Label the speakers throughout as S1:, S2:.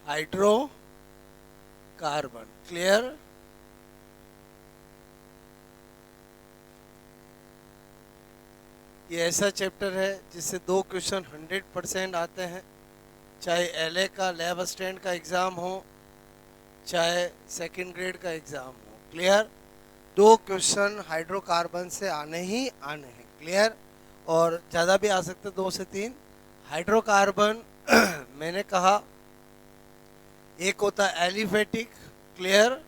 S1: Hydrocarbon. Clear? ये ऐसा chapter है जिससे 2 क्वेश्चन 100% आते हैं, चाहे एलए का लैब असिस्टेंट का एग्ज़ाम हो, चाहे सेकंड ग्रेड का एग्ज़ाम हो। क्लियर? 2 क्वेश्चन हाइड्रोकार्बन से आने ही आने हैं। क्लियर? और ज़्यादा भी आ सकते, 2 से 3। हाइड्रोकार्बन मैंने कहा एक होता है एलिफेटिक। क्लियर?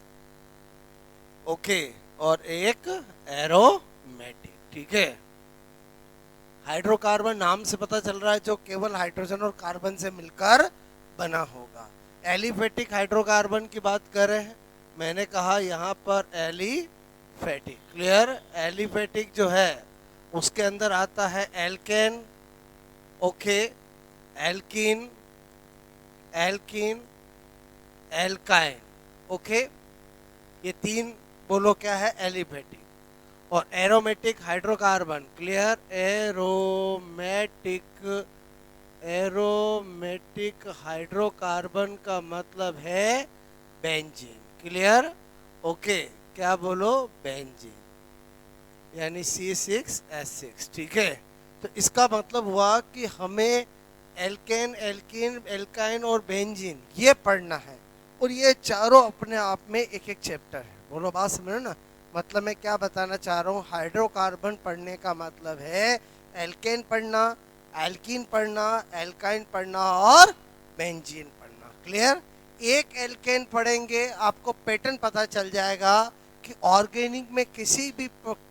S1: ओके। और एक एरोमेटिक। ठीक है? हाइड्रोकार्बन नाम से पता चल रहा है जो केवल हाइड्रोजन और कार्बन से मिलकर बना होगा। एलिफेटिक हाइड्रोकार्बन की बात कर रहे हैं, मैंने कहा यहाँ पर एलिफेटिक। क्लियर? एलिफेटिक जो है उसके अंदर आता है alkane, okay, alkene, alkene, alkyne. Okay, ये 3 बोलो क्या है? एलिफेटिक। और aromatic hydrocarbon. Clear? Aromatic hydrocarbon का मतलब है बेंजीन। क्लियर? ओके, क्या बोलो? बेंजीन, यानी C6H6। ठीक है? तो इसका मतलब हुआ कि हमें एल्केन, एल्कीन, एल्काइन और बेंजीन ये पढ़ना है, और ये चारों अपने आप में एक एक चैप्टर है। बोलो, बात समझो ना? मतलब मैं क्या बताना चाह रहा हूँ, हाइड्रोकार्बन पढ़ने का मतलब है एल्केन पढ़ना, एल्कीन पढ़ना, एल्काइन पढ़ना और बेंजीन पढ़ना। क्लियर? एक एल्केन पढ़ेंगे आपको पैटर्न पता चल जाएगा कि ऑर्गेनिक में किसी भी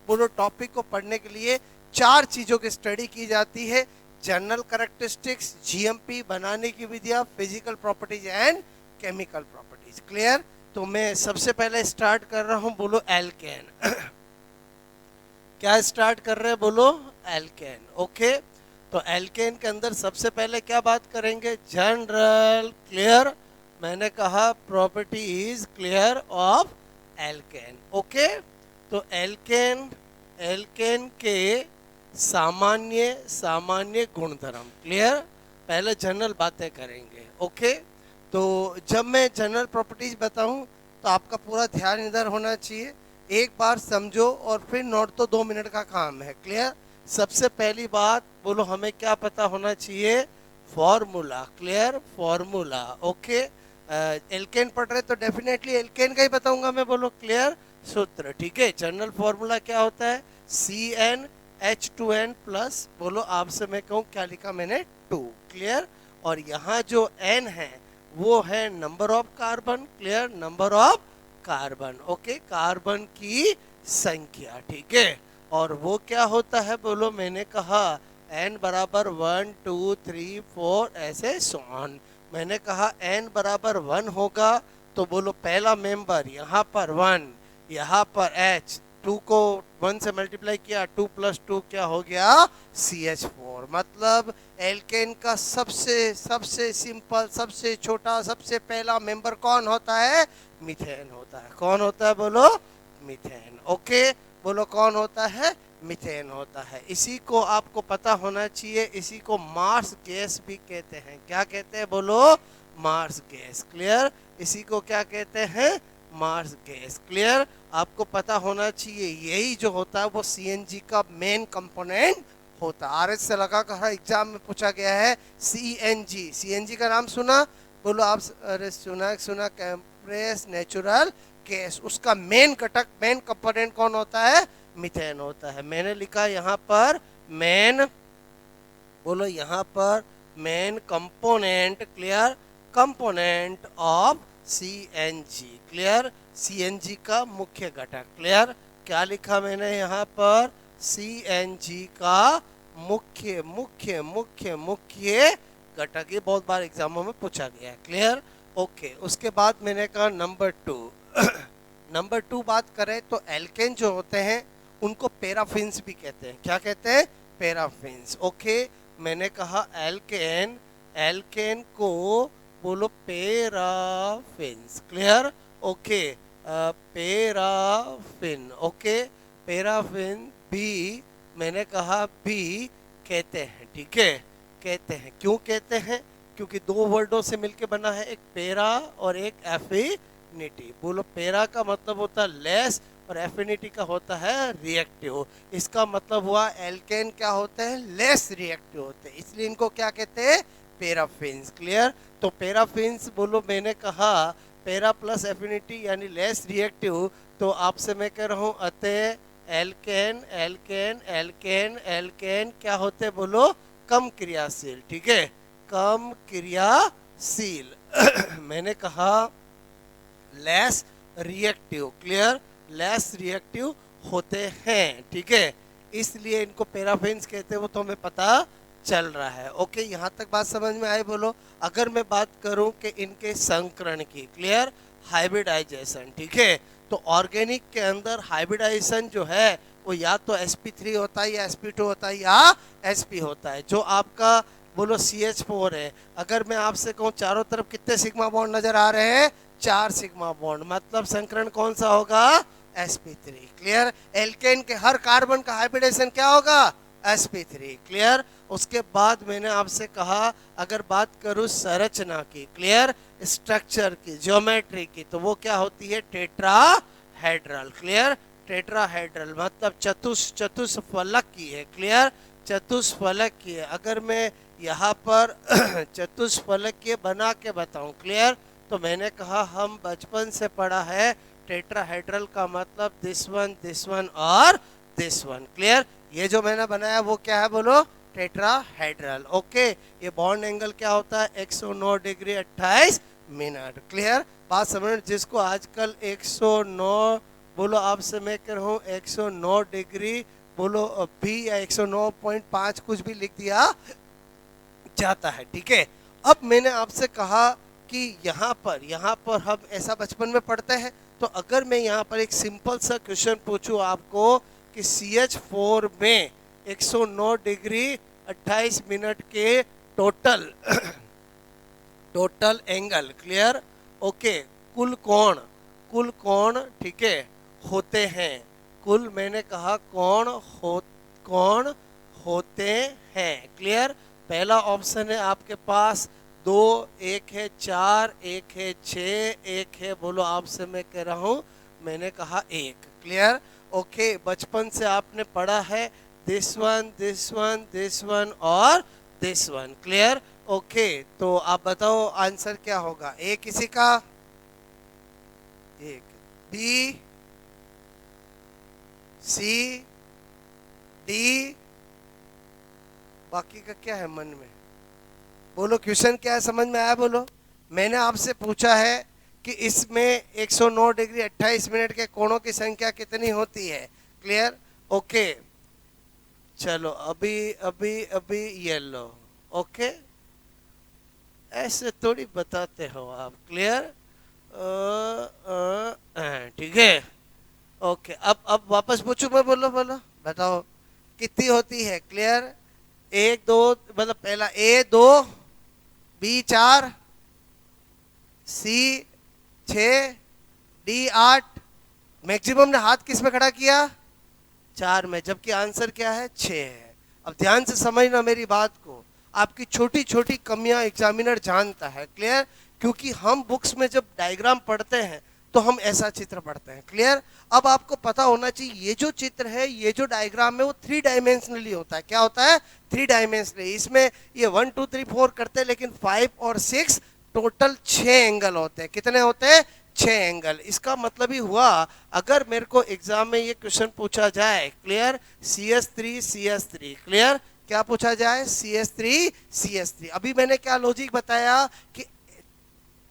S1: बोलो टॉपिक को पढ़ने के लिए 4 चीज़ों की स्टडी की जाती है: जनरल कैरेक्टरिस्टिक्स, जीएमपी बनाने की विधियाँ, physical properties and chemical properties. Clear? तो मैं सबसे पहले स्टार्ट कर रहा हूं, बोलो एल्केन। क्या स्टार्ट कर रहे हैं? बोलो एल्केन। ओके, तो एल्केन के अंदर सबसे पहले क्या बात करेंगे? जनरल। क्लियर? मैंने कहा properties clear of alkene. Okay, तो एल्केन, एल्केन के सामान्य सामान्य गुणधर्म। क्लियर? पहले जनरल बातें करेंगे। ओके, तो जब मैं जनरल प्रॉपर्टीज बताऊं तो आपका पूरा ध्यान इधर होना चाहिए। एक बार समझो और फिर नोट, तो 2 मिनट का काम है। क्लियर? सबसे पहली बात बोलो, हमें क्या पता होना चाहिए? Formula. Clear? Formula. Okay, alkane पढ़ रहे तो डेफिनेटली एल्केन का ही बताऊंगा मैं। बोलो क्लियर? सूत्र। ठीक है? जनरल फॉर्मूला क्या होता है? CnH2n प्लस, बोलो आपसे मैं कहूँ क्या लिखा मैंने? 2। क्लियर? और यहाँ जो n है वो है number of carbon. Clear? Number of carbon. Okay, carbon की संख्या। ठीक है? और वो क्या होता है? बोलो, मैंने कहा n बराबर 1 2 3 4 ऐसे सॉन। मैंने कहा n बराबर 1 होगा तो बोलो पहला मेंबर यहाँ पर 1, यहाँ पर H, 2 को 1 से मल्टीप्लाई किया, 2 + 2 क्या हो गया? CH4। मतलब एल्केन का सबसे सबसे सिंपल, सबसे छोटा, सबसे पहला मेंबर कौन होता है? मीथेन होता है। कौन होता है? बोलो मीथेन। ओके, बोलो कौन होता है? मीथेन होता है। इसी को आपको पता होना चाहिए, इसी को मार्स गैस भी कहते हैं। क्या कहते हैं? बोलो मार्स गैस। क्लियर? इसी को क्या कहते हैं? Marsh gas. क्लियर? आपको पता होना चाहिए, यही जो होता है वो सीएनजी का मेन कंपोनेंट होता है। आरएस से लगा कर हर एग्जाम में पूछा गया है सीएनजी। सीएनजी का नाम सुना? बोलो आप। अरे सुना सुना, कंप्रेस नेचुरल गैस। उसका मेन घटक, मेन कंपोनेंट कौन होता है? मीथेन होता है। मैंने लिखा यहाँ पर मेन, बोलो यहाँ पर main component. Clear? Component of CNG. Clear? CNG का मुख्य घटक। क्लियर? क्या लिखा मैंने यहाँ पर? सीएनजी का मुख्य मुख्य मुख्य मुख्य घटक। ये बहुत बार एग्जामों में पूछा गया है। क्लियर? ओके, उसके बाद मैंने कहा नंबर 2। नंबर 2 बात करें तो एल्केन जो होते हैं उनको पैराफिन्स भी कहते हैं। क्या कहते हैं? पैराफिन्स। ओके, मैंने कहा एल्केन, एल्केन को बोलो paraffins. Clear? Okay, paraffin. Okay, paraffin भी, मैंने कहा भी कहते हैं। ठीक है? कहते हैं। क्यों कहते हैं? क्योंकि दो वर्डों से मिलके बना है, एक पेरा और एक एफिनिटी। बोलो पेरा का मतलब होता है लेस और एफिनिटी का होता है रिएक्टिव। इसका मतलब हुआ एल्केन क्या होते हैं, लेस रिएक्टिव होते हैं, इसलिए इनको क्या कहते हैं, पैराफिन्स। क्लियर। तो पैराफिन्स बोलो, मैंने कहा पेरा प्लस एफिनिटी यानी लेस रिएक्टिव, तो आपसे मैं कह रहा हूँ अतः एल्केन एल्केन एल्केन एल्केन क्या होते हैं, बोलो कम क्रियाशील। ठीक है, कम क्रियाशील। मैंने कहा less reactive. Clear, less reactive होते हैं। ठीक है, इसलिए इनको पैराफिन्स कहते हैं, वो तो हमें पता चल रहा है। ओके, यहाँ तक बात समझ में आई। बोलो अगर मैं बात करूं कि इनके संकरण की, क्लियर, हाइब्रिडाइजेशन। ठीक है, तो ऑर्गेनिक के अंदर हाइब्रिडाइजेशन जो है वो या तो sp3 होता है या sp2 होता है या sp होता है। जो आपका बोलो CH4 है, अगर मैं आपसे कहूँ चारों तरफ कितने सिग्मा बॉन्ड नजर आ रहे हैं, 4 सिग्मा बॉन्ड, मतलब संकरण कौन सा होगा, sp3। क्लियर, एल्केन के हर कार्बन का हाइब्रिडेशन क्या होगा, sp3। क्लियर। उसके बाद मैंने आपसे कहा अगर बात करूं संरचना की, क्लियर, स्ट्रक्चर की, ज्योमेट्री की, तो वो क्या होती है, टेट्राहेड्रल। क्लियर, टेट्राहेड्रल मतलब चतुष्फलक की है। क्लियर, चतुष्फलक की है। अगर मैं यहाँ पर चतुष्फलकीय बना के बताऊं, क्लियर, तो मैंने कहा हम बचपन से पढ़ा है टेट्राहेड्रल का मतलब दिस वन और दिस वन। क्लियर, ये जो मैंने बनाया वो क्या है, बोलो टेट्राहेड्रल। ओके, ये बॉन्ड एंगल क्या होता है, 109 डिग्री 28 मिनट। क्लियर, बात समझ, जिसको आजकल 109 बोलो, आपसे मैं कह रहा हूँ 109 डिग्री बोलो भी या 109.5 कुछ भी लिख दिया जाता है। ठीक है, अब मैंने आपसे कहा कि यहाँ पर हम ऐसा बचपन में पढ़ते हैं, तो अगर मैं यहाँ पर एक सिंपल सा क्वेश्चन पूछूं आपको कि CH4 में 109 डिग्री 28 मिनट के टोटल एंगल, क्लियर, ओके, कुल कोण, ठीक है, होते हैं, कुल मैंने कहा कोण होते हैं। क्लियर, पहला ऑप्शन है आपके पास 2, एक है 4, एक है 6, एक है बोलो, आपसे मैं कह रहा हूँ, मैंने कहा 1। क्लियर, ओके, बचपन से आपने पढ़ा है दिस वन और दिस वन। क्लियर, ओके, तो आप बताओ आंसर क्या होगा, ए किसी का, एक, बी, सी, डी, बाकी का क्या है मन में, बोलो क्वेश्चन क्या है, समझ में आया, बोलो। मैंने आपसे पूछा है कि इसमें 109 डिग्री 28 मिनट के कोणों की संख्या कितनी होती है। क्लियर, ओके, चलो अभी ये लो। ओके, ऐसे थोड़ी बताते हो आप। क्लियर, ठीक है, ओके, अब वापस पूछूं मैं, बोलो बताओ कितनी होती है। क्लियर, 1 2 मतलब पहला A 2, B 4, C 6, D 8, maximum ने हाथ किस में खड़ा किया, 4 में, जबकि आंसर क्या है, 6 है। अब ध्यान से समझना मेरी बात को, आपकी छोटी छोटी कमियां एग्जामिनर जानता है। क्लियर, क्योंकि हम बुक्स में जब डायग्राम पढ़ते हैं तो हम ऐसा चित्र पढ़ते हैं। क्लियर, अब आपको पता होना चाहिए ये जो चित्र है, ये जो डायग्राम है वो 3 डायमेंशनली होता है। क्या होता है, 3 डायमेंशनली। इसमें ये 1 2 3 4 करते हैं, लेकिन 5 और 6 टोटल 6 एंगल होते हैं। कितने होते हैं, 6 एंगल। इसका मतलब ही हुआ, अगर मेरे को एग्जाम में ये क्वेश्चन पूछा जाए, क्लियर, CH3 क्लियर, क्या पूछा जाए, CH3 अभी मैंने क्या लॉजिक बताया कि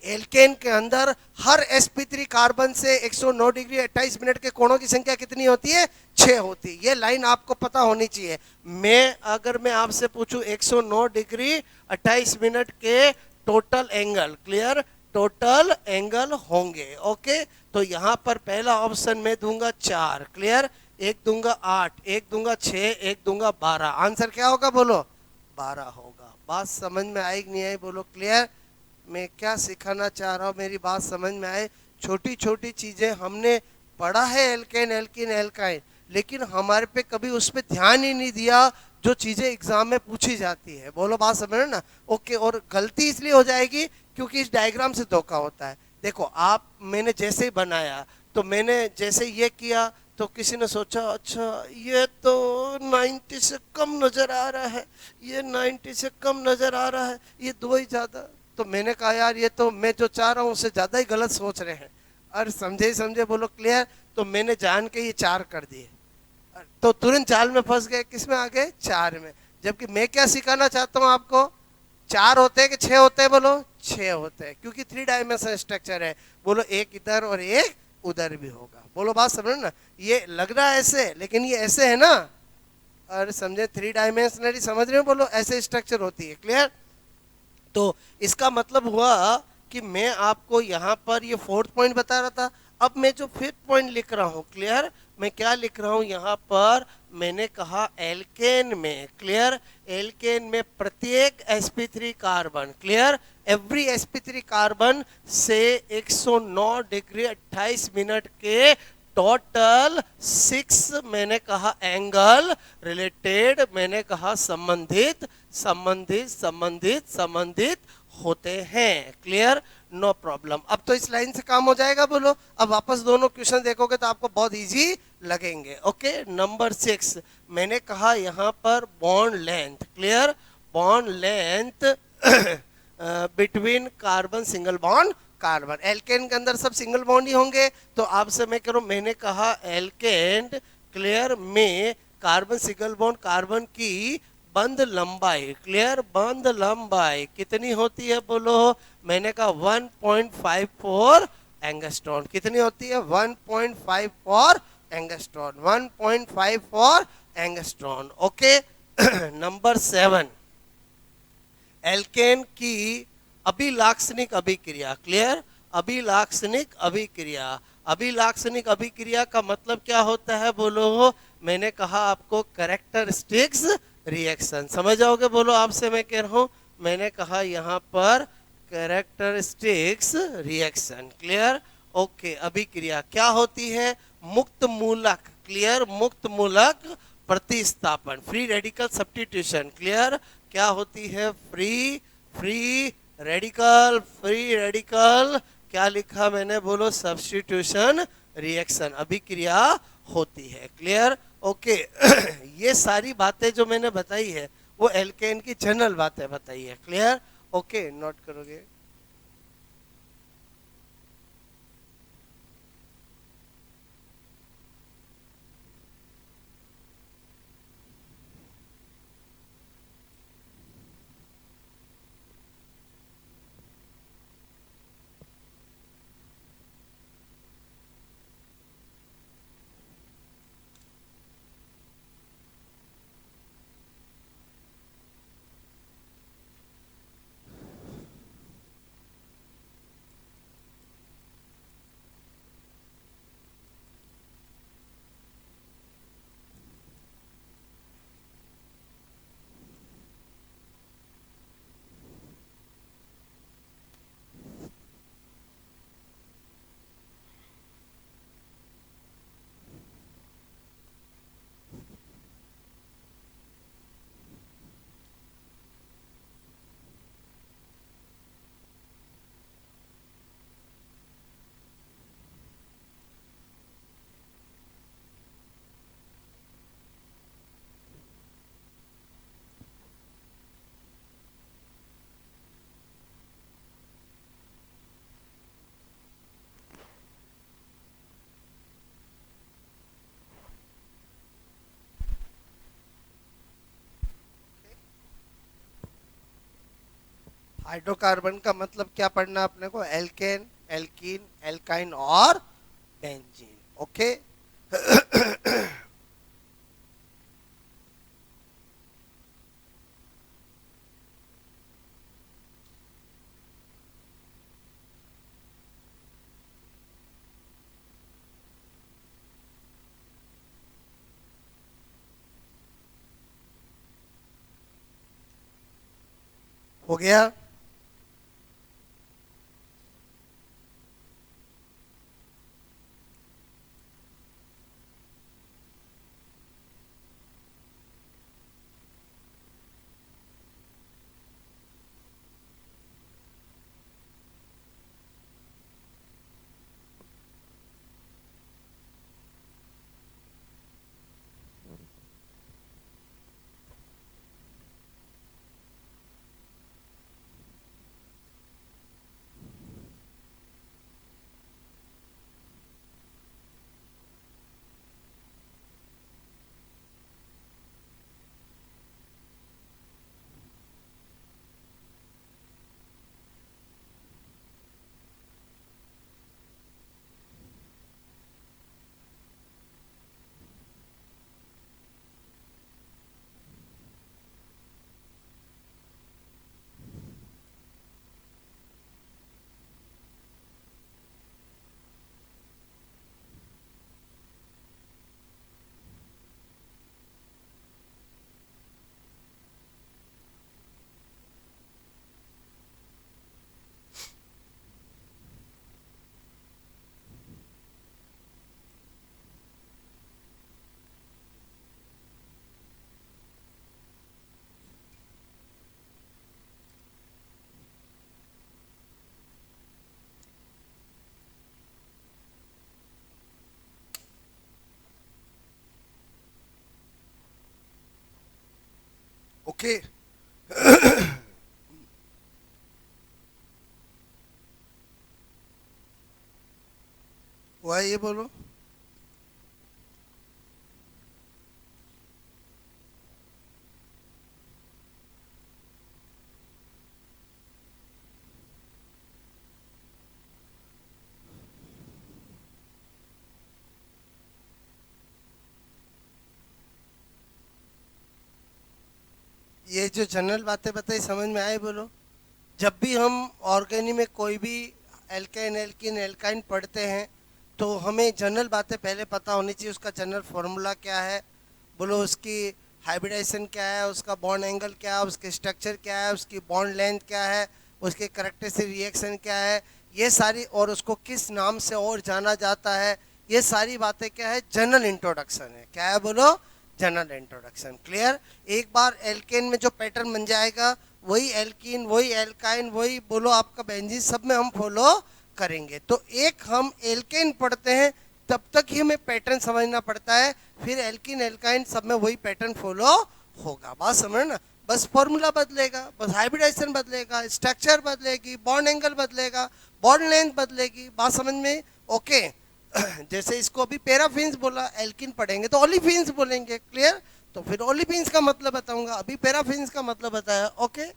S1: एल्केन के अंदर हर sp3 कार्बन से 109 डिग्री 28 मिनट के कोणों की संख्या कितनी होती है, 6 होती है। ये लाइन आपको पता होनी चाहिए। अगर मैं आपसे पूछूं 109 डिग्री 28 मिनट के total angle, clear, total angle होंगे। ओके, तो यहां पर पहला ऑप्शन मैं दूंगा 4, क्लियर, 1 दूंगा 8, 1 दूंगा 6, 1 दूंगा 12। आंसर क्या होगा, बोलो 12 होगा। बात समझ में आई कि नहीं आई, बोलो। क्लियर, मैं क्या सिखाना चाह रहा हूँ, मेरी बात समझ में आए। छोटी छोटी चीजें हमने पढ़ा है, एल्केन एल्कीन एल्काइन, लेकिन हमारे पे कभी उस पर ध्यान ही नहीं दिया जो चीजें एग्जाम में पूछी जाती है। बोलो बात समझ रहे हो ना? ओके, और गलती इसलिए हो जाएगी क्योंकि इस डायग्राम से धोखा होता है। देखो आप, मैंने जैसे ही बनाया तो मैंने जैसे ये किया तो किसी ने सोचा अच्छा ये तो 90 से कम नजर आ रहा है, ये 90 से कम नजर आ रहा है, ये दो ही ज्यादा। तो मैंने कहा यार ये तो मैं जो चाह रहा हूँ उससे ज्यादा ही गलत सोच रहे हैं। और समझे ही समझे, बोलो क्लियर? तो मैंने जान के ये 4 कर दिए, तो तुरंत जाल में फंस गए। किस में आ गए? 4 में। जबकि मैं क्या सिखाना चाहता हूं आपको, 4 होते हैं कि 6 होते हैं? बोलो 6 होते हैं, क्योंकि 3 डायमेंशन स्ट्रक्चर है। बोलो एक इधर और एक उधर भी होगा। बोलो बात समझ ना? ये लग रहा है ऐसे, लेकिन ये ऐसे है ना। और समझे? 3 डायमेंशनली समझ रहे हो? बोलो ऐसे स्ट्रक्चर होती है। क्लियर? तो इसका मतलब हुआ कि मैं आपको यहाँ पर ये 4th पॉइंट बता रहा था। अब मैं जो 5th पॉइंट लिख रहा हूँ, क्लियर? मैं क्या लिख रहा हूँ यहाँ पर? मैंने कहा एल्केन में, क्लियर, एल्केन में प्रत्येक sp3 carbon, clear, every sp3 carbon से 109 डिग्री 28 मिनट के टोटल 6 मैंने कहा एंगल रिलेटेड, मैंने कहा संबंधित संबंधित संबंधित संबंधित होते हैं। क्लियर? No problem. अब तो इस लाइन से काम हो जाएगा। बोलो अब वापस दोनों क्वेश्चन देखोगे तो आपको बहुत इजी लगेंगे। ओके, नंबर 6 मैंने कहा यहाँ पर bond length, clear, bond length between carbon, single bond carbon. Alkane के अंदर सब सिंगल बॉन्ड ही होंगे, तो आपसे मैं कह रहा हूं, मैंने कहा एल्केन, क्लियर, में कार्बन सिंगल बॉन्ड कार्बन की बंद लंबाई, क्लियर, बंद लंबाई कितनी होती है? बोलो। मैंने कहा 1.54 एंगस्ट्रॉन। कितनी होती है? 1.54 angstrom, 1.54 angstrom. Okay. Number 7 alkane की अभिलाक्षणिक अभिक्रिया, क्लियर, अभिलाक्षणिक अभिक्रिया। अभिलाक्षणिक अभिक्रिया का मतलब क्या होता है? बोलो। मैंने कहा आपको कैरेक्टरिस्टिक्स रिएक्शन, समझ जाओगे? बोलो आपसे मैं कह रहा हूं, मैंने कहा यहाँ पर कैरेक्टरिस्टिक्स रिएक्शन, क्लियर। ओके, अभिक्रिया क्या होती है? मुक्त मूलक, क्लियर, मुक्त मूलक प्रतिस्थापन, फ्री रेडिकल सब्स्टिट्यूशन, क्लियर। क्या होती है? Free free radical, free radical, क्या लिखा मैंने? बोलो सब्स्टिट्यूशन रिएक्शन, अभिक्रिया होती है। क्लियर? ओके। ये सारी बातें जो मैंने बताई है वो एल्केन की जनरल बातें बताई है। क्लियर? ओके, नोट करोगे? हाइड्रोकार्बन का मतलब क्या पढ़ना अपने को? एल्केन, एल्कीन, एल्काइन और बेंजीन। ओके। हो गया? ओके। हुआ ये बोलो। ये जो जनरल बातें बताई समझ में आए बोलो। जब भी हम ऑर्गेनी में कोई भी एल्केन एल्कीन एल्काइन पढ़ते हैं तो हमें जनरल बातें पहले पता होनी चाहिए। उसका जनरल फार्मूला क्या है बोलो, उसकी हाइब्रिडाइजेशन क्या है, उसका बॉन्ड एंगल क्या है, उसके स्ट्रक्चर क्या है, उसकी बॉन्ड लेंथ क्या है, उसके करेक्टरिस्टिक रिएक्शन क्या है, ये सारी, और उसको किस नाम से और जाना जाता है, ये सारी बातें क्या है, जनरल इंट्रोडक्शन है। क्या है बोलो, जनरल इंट्रोडक्शन। क्लियर। एक बार एल्केन में जो पैटर्न बन जाएगा वही एल्कीन वही एल्काइन वही बोलो आपका बेंजीन सब में हम फॉलो करेंगे। तो एक हम एल्केन पढ़ते हैं तब तक ही हमें पैटर्न समझना पड़ता है, फिर एल्कीन एल्काइन सब में वही पैटर्न फॉलो होगा। बात समझ ना। बस फॉर्मूला बदलेगा, बस हाइब्रिडाइजेशन बदलेगा, स्ट्रक्चर बदलेगी, बॉन्ड एंगल बदलेगा, बॉन्ड लेंथ बदलेगी। बात समझ में। ओके। जैसे इसको अभी पैराफिन्स बोला, एल्किन पढ़ेंगे तो ओलिफिन्स बोलेंगे। क्लियर। तो फिर ओलिफिन्स का मतलब बताऊंगा, अभी पैराफिन्स का मतलब बताया। ओके।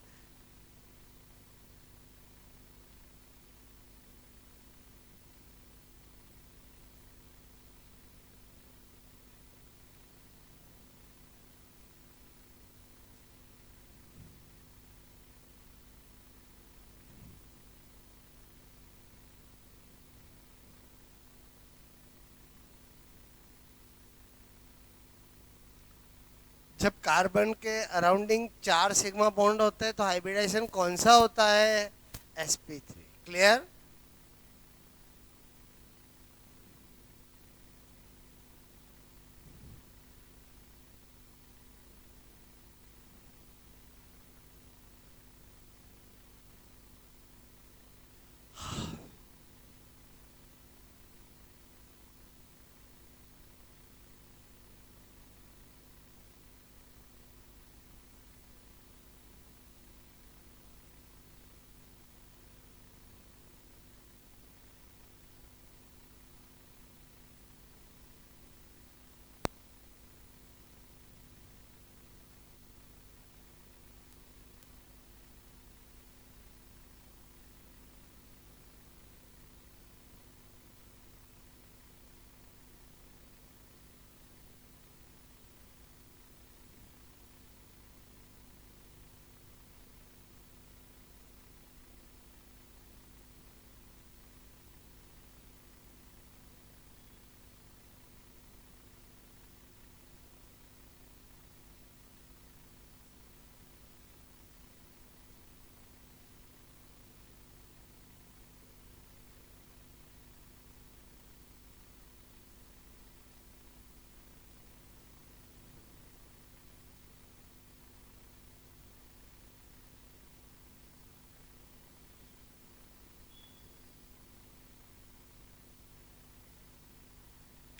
S1: जब कार्बन के अराउंडिंग 4 सिग्मा बॉन्ड होते हैं तो हाइब्रिडाइजेशन कौन सा होता है, sp3। क्लियर।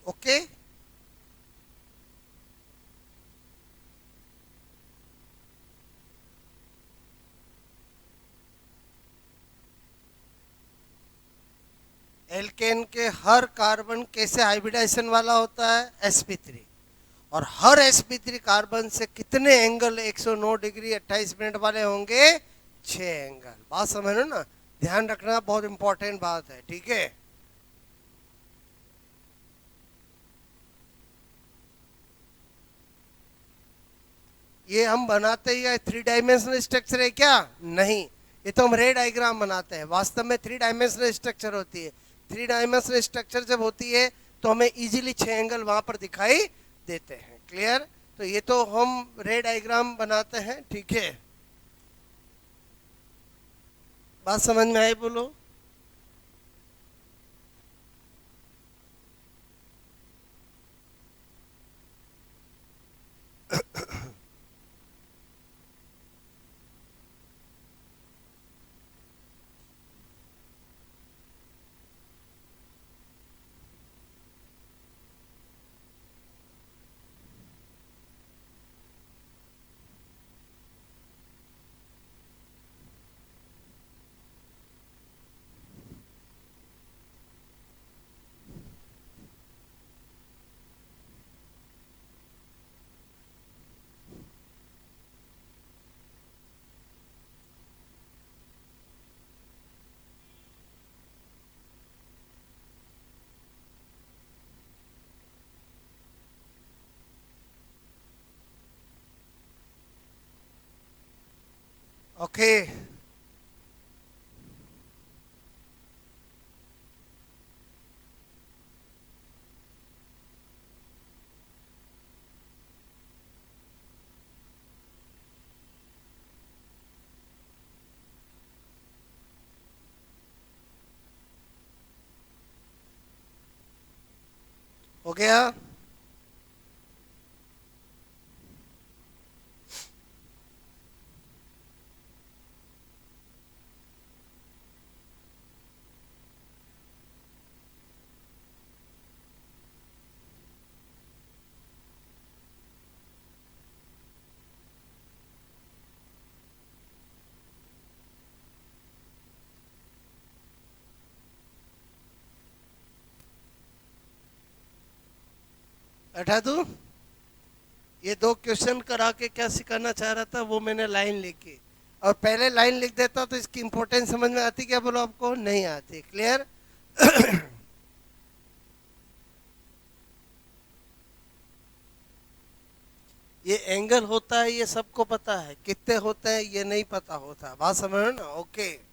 S1: ओके। एल्केन के हर कार्बन कैसे हाइब्रिडाइजेशन वाला होता है, sp3। और हर sp3 कार्बन से कितने एंगल 109 डिग्री 28 मिनट वाले होंगे, 6 एंगल। बात समझ लो ना, ध्यान रखना, बहुत इंपॉर्टेंट बात है। ठीक है। ये हम बनाते ही 3 डायमेंशनल स्ट्रक्चर है क्या, नहीं। ये तो हम रे डायग्राम बनाते हैं, वास्तव में 3 डायमेंशनल स्ट्रक्चर होती है। 3 डायमेंशनल स्ट्रक्चर जब होती है तो हमें इजीली 6 एंगल वहां पर दिखाई देते हैं। क्लियर। तो ये तो हम रे डायग्राम बनाते हैं। ठीक है। बात समझ में आई बोलो। ओके हो गया। बैठा तू, ये दो क्वेश्चन करा के क्या सिखाना चाह रहा था वो मैंने लाइन लिखी, और पहले लाइन लिख देता तो इसकी इंपॉर्टेंस समझ में आती क्या, बोलो आपको नहीं आती। क्लियर? ये एंगल होता है ये सबको पता है, कितने होते हैं ये नहीं पता होता, बात समझ रहे हो ना? ओके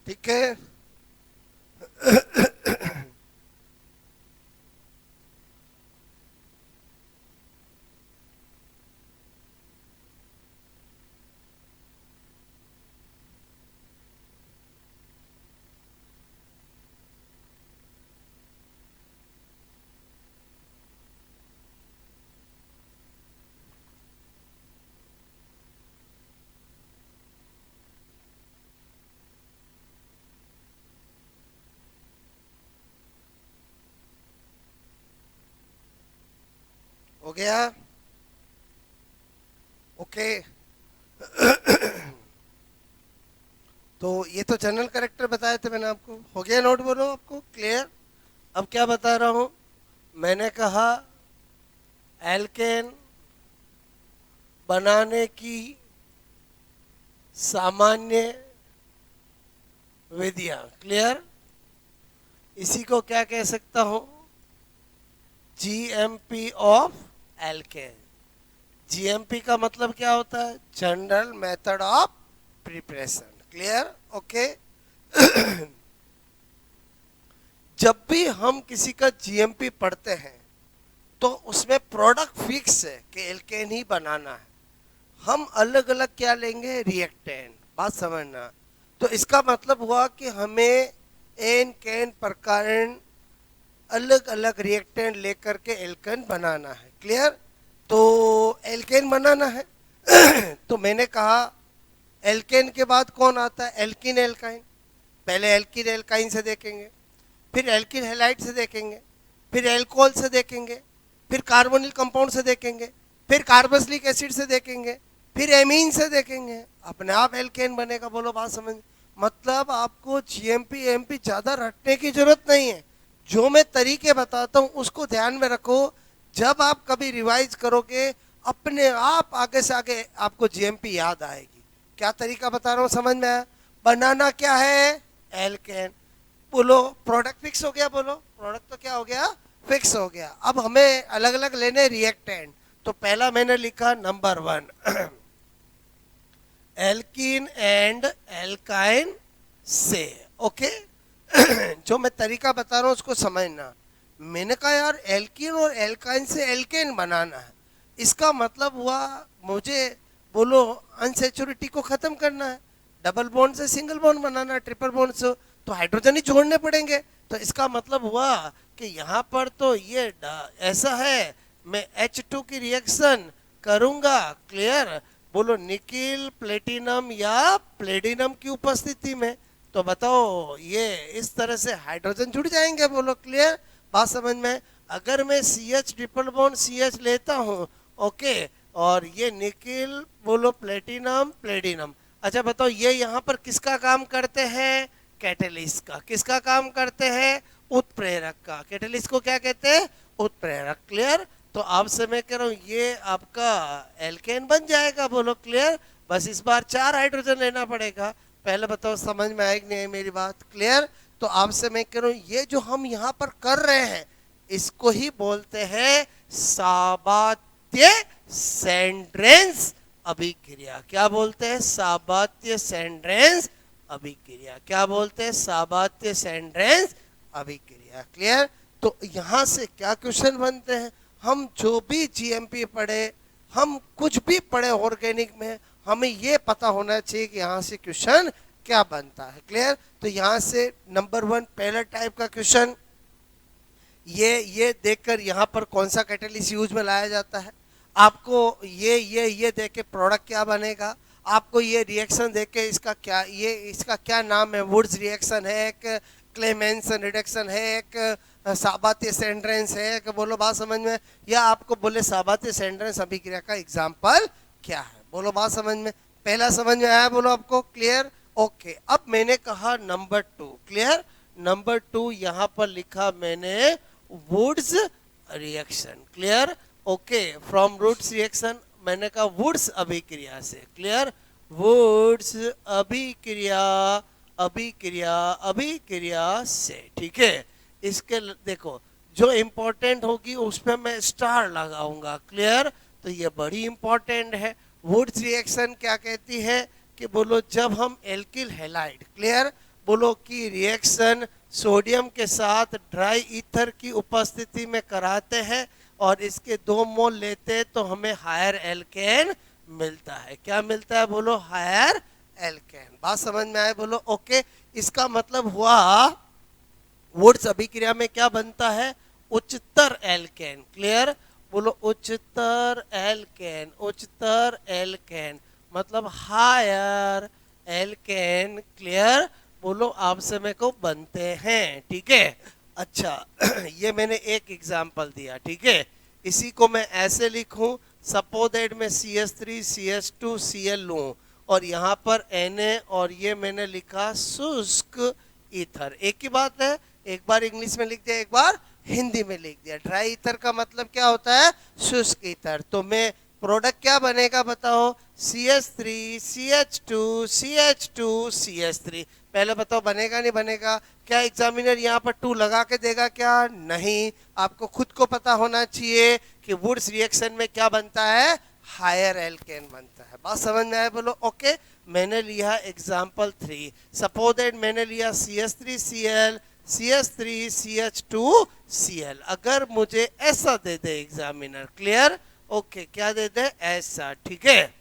S1: ठीक है। हो गया। ओके तो ये तो जनरल करेक्टर बताए थे मैंने आपको, हो गया नोट, बोलो आपको क्लियर? अब क्या बता रहा हूं, मैंने कहा एल्केन बनाने की सामान्य विधियां। क्लियर? इसी को क्या कह सकता हूं, जीएमपी ऑफ एल्केन। जीएमपी का मतलब क्या होता है, general method of preparation. Clear? Okay जब भी हम किसी का जीएमपी पढ़ते हैं तो उसमें प्रोडक्ट फिक्स है कि एल्केन ही बनाना है, हम अलग अलग क्या लेंगे, रिएक्टेंट। बात समझना, तो इसका मतलब हुआ कि हमें एन कैन प्रकार अलग अलग रिएक्टेंट लेकर के एल्केन बनाना है। क्लियर? तो एल्केन बनाना है तो मैंने कहा एल्केन के बाद कौन आता है, एल्किन एल्काइन। पहले एल्किन एल्काइन से देखेंगे, फिर एल्किन हैलाइड से देखेंगे, फिर एल्कोहल से देखेंगे, फिर कार्बोनिल कंपाउंड से देखेंगे, फिर कार्बोक्सिलिक एसिड से देखेंगे, फिर एमीन से देखेंगे, अपने आप एल्केन बनेगा। बोलो बात समझ? मतलब आपको जीएमपी एमपी ज्यादा रटने की जरूरत नहीं है, जो मैं तरीके बताता हूं उसको ध्यान में रखो। जब आप कभी रिवाइज करोगे अपने आप आगे से आगे आपको जीएमपी याद आएगी। क्या तरीका बता रहा हूं, समझ में आया? बनाना क्या है, एल्केन। बोलो प्रोडक्ट फिक्स हो गया, बोलो प्रोडक्ट तो क्या हो गया, फिक्स हो गया। अब हमें अलग अलग लेने रिएक्टेंट, तो पहला मैंने लिखा नंबर 1 एल्कीन एंड एल्काइन से। ओके, जो मैं तरीका बता रहा हूँ उसको समझना। मैंने कहा यार एल्कीन और एल्काइन से एल्केन बनाना है, इसका मतलब हुआ मुझे बोलो अनसेचुरिटी को खत्म करना है, डबल बॉन्ड से सिंगल बॉन्ड बनाना है, ट्रिपल बॉन्ड से तो हाइड्रोजन ही जोड़ने पड़ेंगे। तो इसका मतलब हुआ कि यहाँ पर तो ये ऐसा है, मैं H2 की रिएक्शन करूंगा, क्लियर, बोलो निकिल प्लेटिनम या प्लेटिनम की उपस्थिति में, तो बताओ ये इस तरह से हाइड्रोजन जुड़ जाएंगे, बोलो क्लियर, बात समझ में। अगर मैं CH ट्रिपल बॉन्ड CH लेता हूँ, ओके, और ये निकिल बोलो प्लेटिनम प्लेटिनम, अच्छा बताओ ये यहाँ पर किसका काम करते हैं, कैटेलिस्ट का। किसका काम करते हैं, उत्प्रेरक का। कैटेलिस्ट को क्या कहते हैं, उत्प्रेरक, क्लियर। तो आपसे मैं कह रहा हूँ ये आपका एल्केन बन जाएगा, बोलो क्लियर। बस इस बार 4 हाइड्रोजन लेना पड़ेगा। पहले बताओ समझ में आएगी नहीं मेरी बात, क्लियर। तो आपसे मैं कह रहा हूँ ये जो हम यहाँ पर कर रहे हैं इसको ही बोलते हैं साबात्य सेंड्रेंस अभिक्रिया। क्या बोलते हैं, साबात्य सेंड्रेंस अभिक्रिया। क्या बोलते हैं, साबात्य सेंड्रेंस अभिक्रिया, क्लियर। तो यहाँ से क्या क्वेश्चन बनते हैं, हम जो भी जीएमपी पढ़े, हम कुछ भी पढ़े ऑर्गेनिक में, हमें ये पता होना चाहिए कि यहाँ से क्वेश्चन क्या बनता है, क्लियर। तो यहाँ से नंबर 1 पहला टाइप का क्वेश्चन, ये देखकर यहाँ पर कौन सा कैटेलिस्ट यूज में लाया जाता है, आपको ये देख के प्रोडक्ट क्या बनेगा, आपको ये रिएक्शन देख के इसका क्या नाम है, वुड्स रिएक्शन है, एक क्लेमेंसन रिडक्शन है, एक साबात्य सेंड्रेंस है, एक बोलो बात समझ में, या आपको बोले साबात्य सेंड्रेंस अभिक्रिया का एग्जाम्पल क्या है, बोलो बात समझ में। पहला समझ में आया, बोलो आपको क्लियर, ओके। अब मैंने कहा नंबर 2, क्लियर। नंबर 2 यहाँ पर लिखा मैंने Wurtz reaction, clear, okay. From Wurtz reaction मैंने कहा वुड्स अभिक्रिया से, क्लियर, वुड्स अभिक्रिया अभिक्रिया अभिक्रिया से, ठीक है। इसके देखो जो इंपॉर्टेंट होगी उस पर मैं स्टार लगाऊंगा, क्लियर। तो ये बड़ी इंपॉर्टेंट है। वुड्स रिएक्शन क्या कहती है कि बोलो जब हम एल्किल हैलाइड, क्लियर, बोलो कि रिएक्शन सोडियम के साथ ड्राई ईथर की उपस्थिति में कराते हैं और इसके 2 मोल लेते हैं तो हमें हायर एल्केन मिलता है। क्या मिलता है, बोलो हायर एल्केन। बात समझ में आए, बोलो ओके। इसका मतलब हुआ वुड्स अभिक्रिया में क्या बनता है, उच्चतर एल्केन, क्लियर, बोलो उच्चतर एल्केन, उच्चतर एल्केन मतलब हायर एल्केन, क्लियर, बोलो आपसे मेरे को बनते हैं, ठीक है। अच्छा ये मैंने एक एग्जांपल दिया, ठीक है। इसी को मैं ऐसे लिखूं, सपोज दैट मैं CH3 CH2 Cl लूं और यहाँ पर Na और ये मैंने लिखा शुष्क ईथर। एक ही बात है, एक बार इंग्लिश में लिख दिया, एक बार हिंदी में लिख दिया। ड्राई ईथर का मतलब क्या होता है, शुष्क ईथर। तो मैं प्रोडक्ट क्या बनेगा बताओ, CH3 CH2 CH2 CH3। पहले बताओ बनेगा नहीं बनेगा, क्या एग्जामिनर यहाँ पर 2 लगा के देगा, क्या नहीं, आपको खुद को पता होना चाहिए कि वुड्स रिएक्शन में क्या बनता है, हायर एल्केन बनता है। बात समझ में आए, बोलो ओके। मैंने लिया एग्जाम्पल 3, सपोज दैट मैंने लिया CH3 Cl CH3 CH2 Cl। अगर मुझे ऐसा दे दे एग्जामिनर, क्लियर, ओके, क्या दे दे, ऐसा, ठीक है।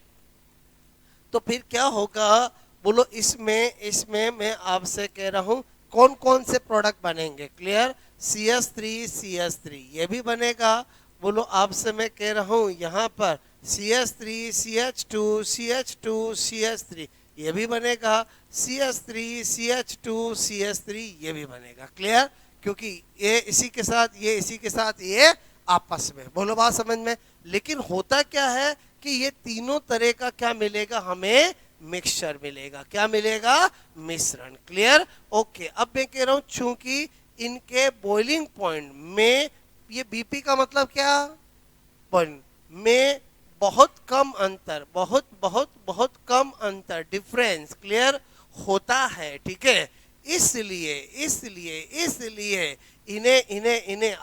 S1: तो फिर क्या होगा, बोलो इसमें मैं आपसे कह रहा हूं कौन कौन से प्रोडक्ट बनेंगे, क्लियर, CH3 CH3 ये भी बनेगा। बोलो आपसे मैं कह रहा हूं यहाँ पर CH3 CH2 CH2 CH3 ये भी बनेगा, CH3 CH2 CH3 ये भी बनेगा, क्लियर, क्योंकि ये इसी के साथ ये इसी के साथ ये आपस में, बोलो बात समझ में। लेकिन होता क्या है कि ये तीनों तरह का क्या मिलेगा हमें, मिक्सचर मिलेगा, क्या मिलेगा, मिश्रण, क्लियर, ओके। अब मैं कह रहा हूं चूंकि इनके बॉइलिंग पॉइंट में, ये बीपी का मतलब क्या, पॉइंट में बहुत कम अंतर, बहुत बहुत बहुत कम अंतर, डिफरेंस, क्लियर होता है, ठीक है। इसलिए इसलिए इसलिए इन्हें इन्हें इन्हें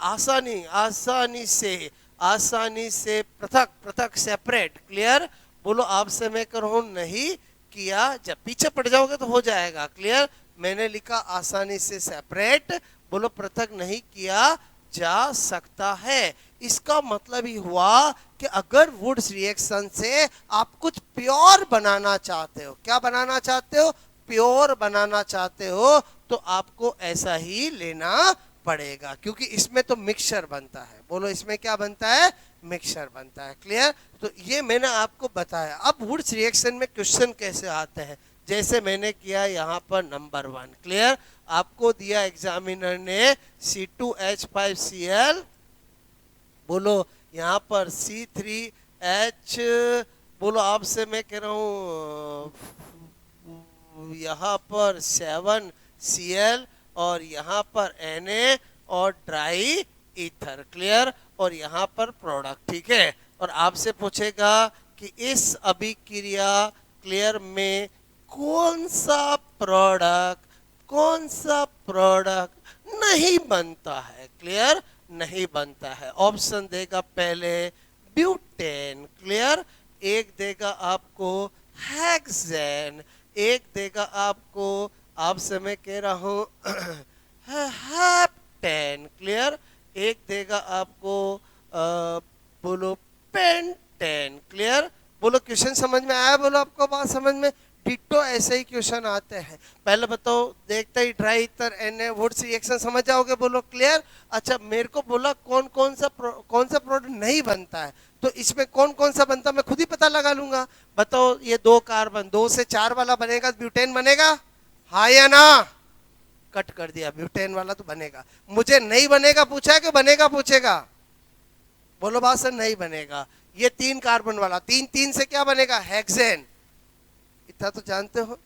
S1: आसानी से पृथक पृथक सेपरेट, क्लियर, बोलो आपसे मैं कहूँ नहीं किया, जब पीछे पड़ जाओगे तो हो जाएगा, क्लियर, मैंने लिखा आसानी से सेपरेट, बोलो पृथक नहीं किया जा सकता है। इसका मतलब ही हुआ कि अगर वुड्स रिएक्शन से आप कुछ प्योर बनाना चाहते हो, क्या बनाना चाहते हो, प्योर बनाना चाहते हो, तो आपको ऐसा ही लेना पड़ेगा, क्योंकि इसमें तो मिक्सचर बनता है। बोलो इसमें क्या बनता है, मिक्सचर बनता है। क्लियर? तो ये मैंने आपको बताया। अब वुड्स रिएक्शन में क्वेश्चन कैसे आते हैं, जैसे मैंने किया यहाँ पर नंबर 1। क्लियर? आपको दिया एग्जामिनर ने C2H5Cl, बोलो यहाँ पर C3H, बोलो आपसे मैं कह रहा हूँ यहाँ पर 7Cl और यहाँ पर Na और ड्राई ईथर। क्लियर? और यहाँ पर प्रोडक्ट। ठीक है? और आपसे पूछेगा कि इस अभिक्रिया क्लियर में कौन सा प्रोडक्ट नहीं बनता है। क्लियर? नहीं बनता है। ऑप्शन देगा पहले ब्यूटेन। क्लियर? एक देगा आपको हेक्सेन, एक देगा आपको, आपसे मैं कह रहा हूं हेप्टेन। क्लियर? एक देगा आपको बोलो पेंटेन। क्लियर? बोलो क्वेश्चन समझ में आया? बोलो आपको बात समझ में? डिट्टो ऐसे ही क्वेश्चन आते हैं। पहले बताओ, देखते ही dry ether Na Wurtz reaction समझ जाओगे। बोलो क्लियर? अच्छा, मेरे को बोला कौन सा प्रोडक्ट नहीं बनता है, तो इसमें कौन सा बनता मैं खुद ही पता लगा लूंगा। बताओ, ये 2 कार्बन 2 से 4 वाला बनेगा, ब्यूटेन बनेगा, हाँ या ना? कट कर दिया, ब्यूटेन वाला तो बनेगा। मुझे नहीं बनेगा पूछा है कि बनेगा पूछेगा? बोलो बात सर, नहीं बनेगा। ये 3 कार्बन वाला, 3 से क्या बनेगा, हेक्सेन। इतना तो जानते हो।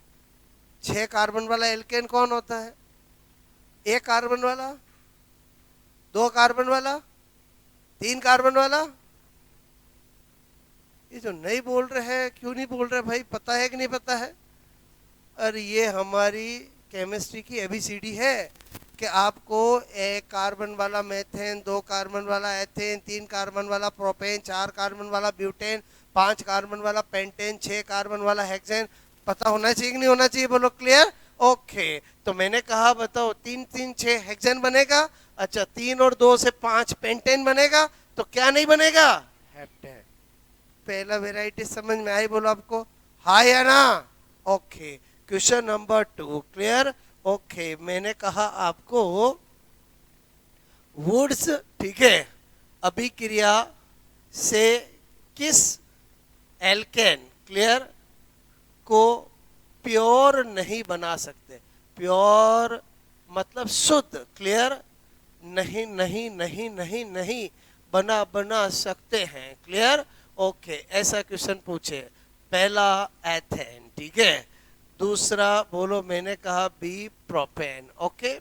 S1: 6 कार्बन वाला एल्केन कौन होता है? 1 कार्बन वाला, 2 कार्बन वाला, 3 कार्बन वाला। ये जो नहीं बोल रहे हैं, क्यों नहीं बोल रहे भाई? पता है कि नहीं पता है? और ये हमारी केमिस्ट्री की ABCD है कि आपको 1 कार्बन वाला मेथेन, 2 कार्बन वाला एथेन, 3 कार्बन वाला प्रोपेन, 4 कार्बन वाला ब्यूटेन, 5 कार्बन वाला पेंटेन, 6 कार्बन वाला हेक्सेन पता होना चाहिए कि नहीं होना चाहिए? बोलो क्लियर? ओके। तो मैंने कहा बताओ 3 3 6 हेक्सेन बनेगा। अच्छा, 3 और 2 से 5 पेंटेन बनेगा, तो क्या नहीं बनेगा, हेप्टेन। पहला वेराइटी समझ में आई? बोलो आपको हाँ या ना? Okay. Question number 2। Clear? Okay. मैंने कहा आपको वुड्स, ठीक है, अभिक्रिया से किस एल्केन, क्लियर, को प्योर नहीं बना सकते। प्योर मतलब शुद्ध। क्लियर? नहीं नहीं नहीं नहीं नहीं बना सकते हैं। क्लियर? ओके। ऐसा क्वेश्चन पूछे। पहला एथेन, ठीक है। दूसरा बोलो, मैंने कहा बी प्रोपेन। ओके।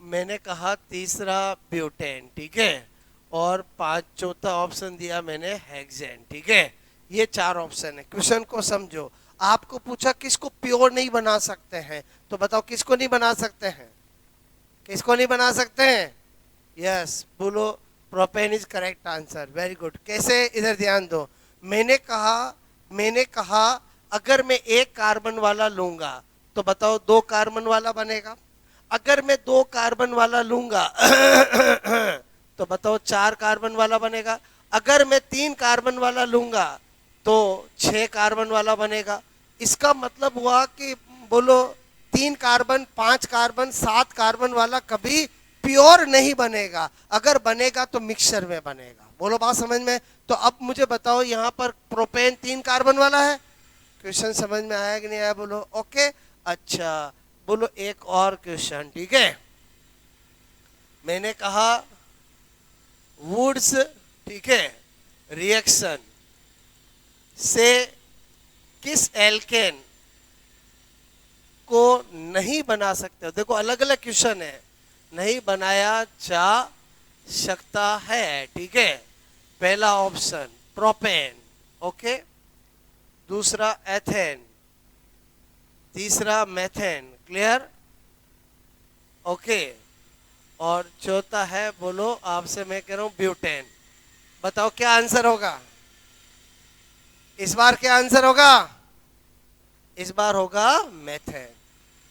S1: मैंने कहा तीसरा ब्यूटेन, ठीक है। और 5 चौथा ऑप्शन दिया मैंने हेक्सेन, ठीक है। ये 4 ऑप्शन है। क्वेश्चन को समझो। आपको पूछा किसको प्योर नहीं बना सकते हैं, तो बताओ किसको नहीं बना सकते हैं? किसको नहीं बना सकते हैं? यस, बोलो propane is correct answer. Very good. कैसे? इधर ध्यान दो। मैंने कहा अगर मैं 1 कार्बन वाला लूंगा तो बताओ 2 कार्बन वाला बनेगा। अगर मैं 2 कार्बन वाला लूंगा तो बताओ 4 कार्बन वाला बनेगा। अगर मैं 3 कार्बन वाला लूंगा तो 6 कार्बन वाला बनेगा। इसका मतलब हुआ कि बोलो 3 कार्बन, 5 कार्बन, 7 कार्बन वाला कभी प्योर नहीं बनेगा। अगर बनेगा तो मिक्सचर में बनेगा। बोलो बात समझ में? तो अब मुझे बताओ, यहाँ पर प्रोपेन 3 कार्बन वाला है। क्वेश्चन समझ में आया कि नहीं आया? बोलो ओके। अच्छा, बोलो एक और क्वेश्चन, ठीक है। मैंने कहा वुड्स, ठीक है, रिएक्शन से किस एल्केन को नहीं बना सकते? देखो अलग अलग क्वेश्चन है। नहीं बनाया जा सकता है, ठीक है। पहला ऑप्शन प्रोपेन, ओके। दूसरा एथेन, तीसरा मेथेन। क्लियर? ओके। और चौथा है, बोलो आपसे मैं कह रहा हूं ब्यूटेन। बताओ क्या आंसर होगा इस बार? क्या आंसर होगा इस बार? होगा मेथेन।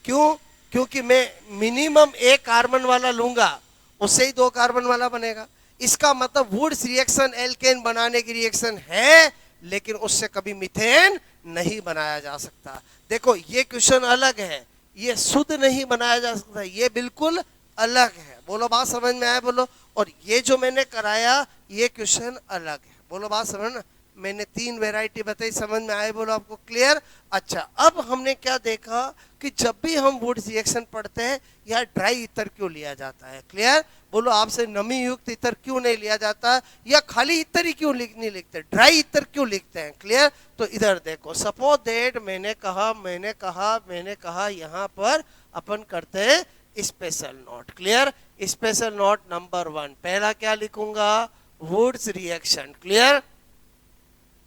S1: क्यों? क्योंकि मैं मिनिमम एक कार्बन वाला लूंगा, उससे ही दो कार्बन वाला बनेगा। इसका मतलब वुड्स रिएक्शन एल्केन बनाने की रिएक्शन है, लेकिन उससे कभी मीथेन नहीं बनाया जा सकता। देखो ये क्वेश्चन अलग है, ये शुद्ध नहीं बनाया जा सकता, ये बिल्कुल अलग है। बोलो बात समझ में आया बोलो। और ये जो मैंने कराया ये क्वेश्चन अलग है। बोलो बात समझ ना। मैंने तीन वैरायटी बताई, समझ में आए बोलो आपको क्लियर। अच्छा अब हमने क्या देखा कि जब भी हम वुड्स रिएक्शन पढ़ते हैं यहाँ ड्राई ईथर क्यों लिया जाता है। क्लियर। बोलो आपसे नमी युक्त ईथर क्यों नहीं लिया जाता, या खाली ईथर ही क्यों नहीं लिखते, ड्राई ईथर क्यों लिखते हैं। क्लियर। तो इधर देखो, सपोज दैट मैंने कहा यहाँ पर अपन करते हैं special note. Clear. Special note number 1, पहला क्या लिखूंगा, Wurtz reaction. Clear.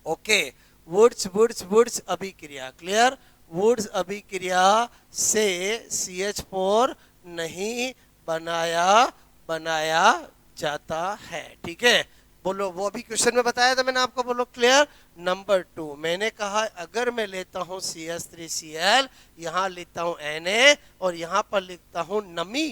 S1: Okay. Wurtz Wurtz Wurtz अभिक्रिया। क्लियर। वुड्स अभिक्रिया से CH4 नहीं बनाया बनाया जाता है। ठीक है। बोलो वो अभी क्वेश्चन में बताया था मैंने आपको। बोलो क्लियर। नंबर 2 मैंने कहा अगर मैं लेता हूं CH3Cl, यहाँ लेता हूं Na और यहाँ पर लिखता हूं नमी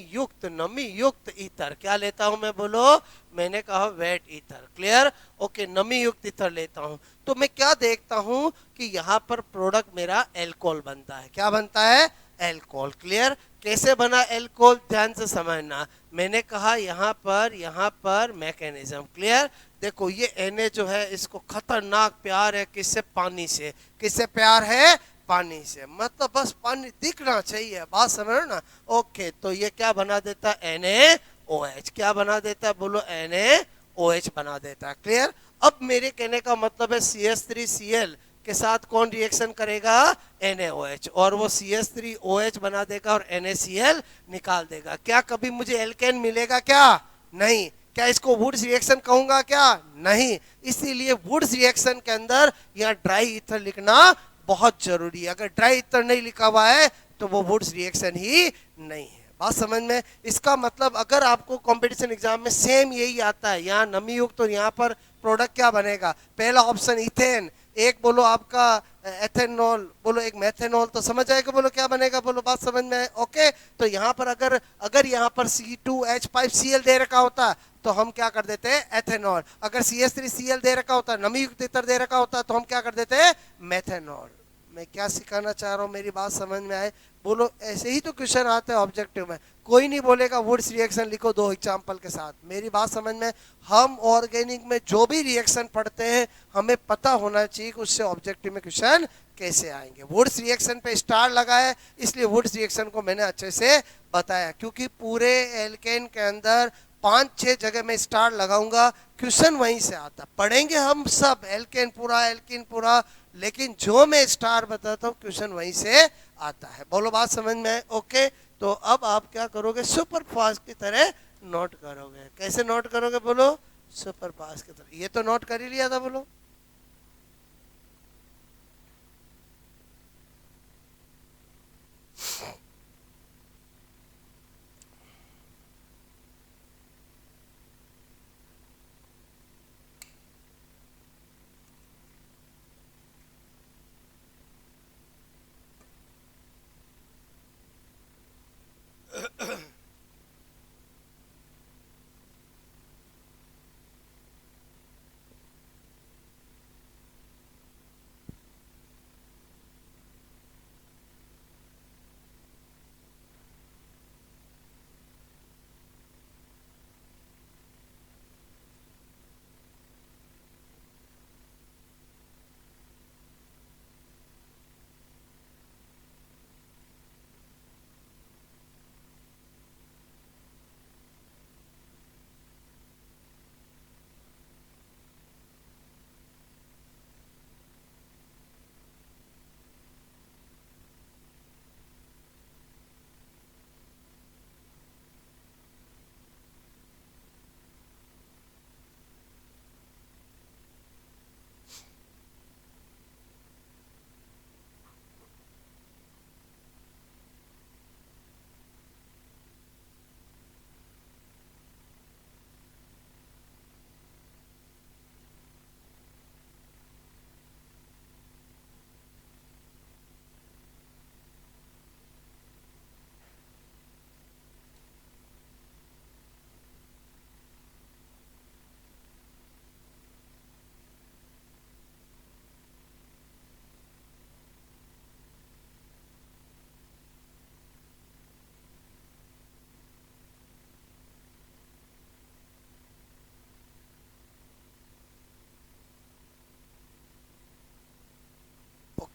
S1: युक्त ईथर। क्या लेता हूं मैं बोलो, मैंने कहा वेट ईथर। क्लियर। ओके नमी युक्त ईथर लेता हूं तो मैं क्या देखता हूं कि यहाँ पर प्रोडक्ट मेरा एल्कोहल बनता है। क्या बनता है, एल्कोहल। क्लियर। कैसे बना एल्कोहल, ध्यान से समझना। मैंने कहा यहाँ पर मैकेनिज्म। क्लियर। देखो ये Na जो है इसको खतरनाक प्यार है किससे, पानी से। किससे प्यार है, पानी से। मतलब बस पानी दिखना चाहिए, बात समझ ना। ओके तो ये क्या बना देता है, NaOH। क्या बना देता है बोलो, NaOH बना देता है। क्लियर। अब मेरे कहने का मतलब है CH3Cl के साथ कौन रिएक्शन करेगा, NaOH, और वो CH3OH बना देगा और NaCl निकाल देगा। क्या कभी मुझे एल्केन मिलेगा, क्या नहीं। क्या इसको वुड्स रिएक्शन कहूंगा, क्या नहीं। इसीलिए वुड्स रिएक्शन के अंदर यहाँ ड्राई ईथर लिखना बहुत जरूरी है। अगर ड्राई ईथर नहीं लिखा हुआ है तो वो वुड्स रिएक्शन ही नहीं है। बात समझ में। इसका मतलब अगर आपको कंपटीशन एग्जाम में सेम यही आता है, यहाँ नमी युक्त तो यहाँ पर प्रोडक्ट क्या बनेगा, पहला ऑप्शन इथेन, एक बोलो आपका एथेनॉल, बोलो एक मेथेनॉल, तो समझ आएगा बोलो क्या बनेगा। बोलो बात समझ में आए। ओके तो यहाँ पर अगर यहाँ पर C2H5Cl दे रखा होता तो हम क्या कर देते हैं, एथेनॉल। अगर CH3Cl दे रखा होता, नमी युक्त ईथर दे रखा होता तो हम क्या कर देते हैं, मेथेनॉल। मैं क्या सिखाना चाह रहा हूँ, मेरी बात समझ में आए बोलो। ऐसे ही तो क्वेश्चन आते हैं ऑब्जेक्टिव में। कोई नहीं बोलेगा वुड्स रिएक्शन लिखो दो एग्जाम्पल के साथ। मेरी बात समझ में। हम ऑर्गेनिक में जो भी रिएक्शन पढ़ते हैं हमें पता होना चाहिए कि उससे ऑब्जेक्टिव में क्वेश्चन कैसे आएंगे। वुड्स रिएक्शन पे स्टार लगा है इसलिए वुड्स रिएक्शन को मैंने अच्छे से बताया, क्योंकि पूरे एल्केन के अंदर 5-6 जगह में स्टार लगाऊंगा, क्वेश्चन वहीं से आता। पढ़ेंगे हम सब एल्केन पूरा एल्किन पूरा, लेकिन जो मैं स्टार बताता हूँ क्वेश्चन वहीं से आता है। बोलो बात समझ में। ओके तो अब आप क्या करोगे, सुपर फास्ट की तरह नोट करोगे। कैसे नोट करोगे बोलो, सुपर फास्ट की तरह। ये तो नोट कर ही लिया था बोलो।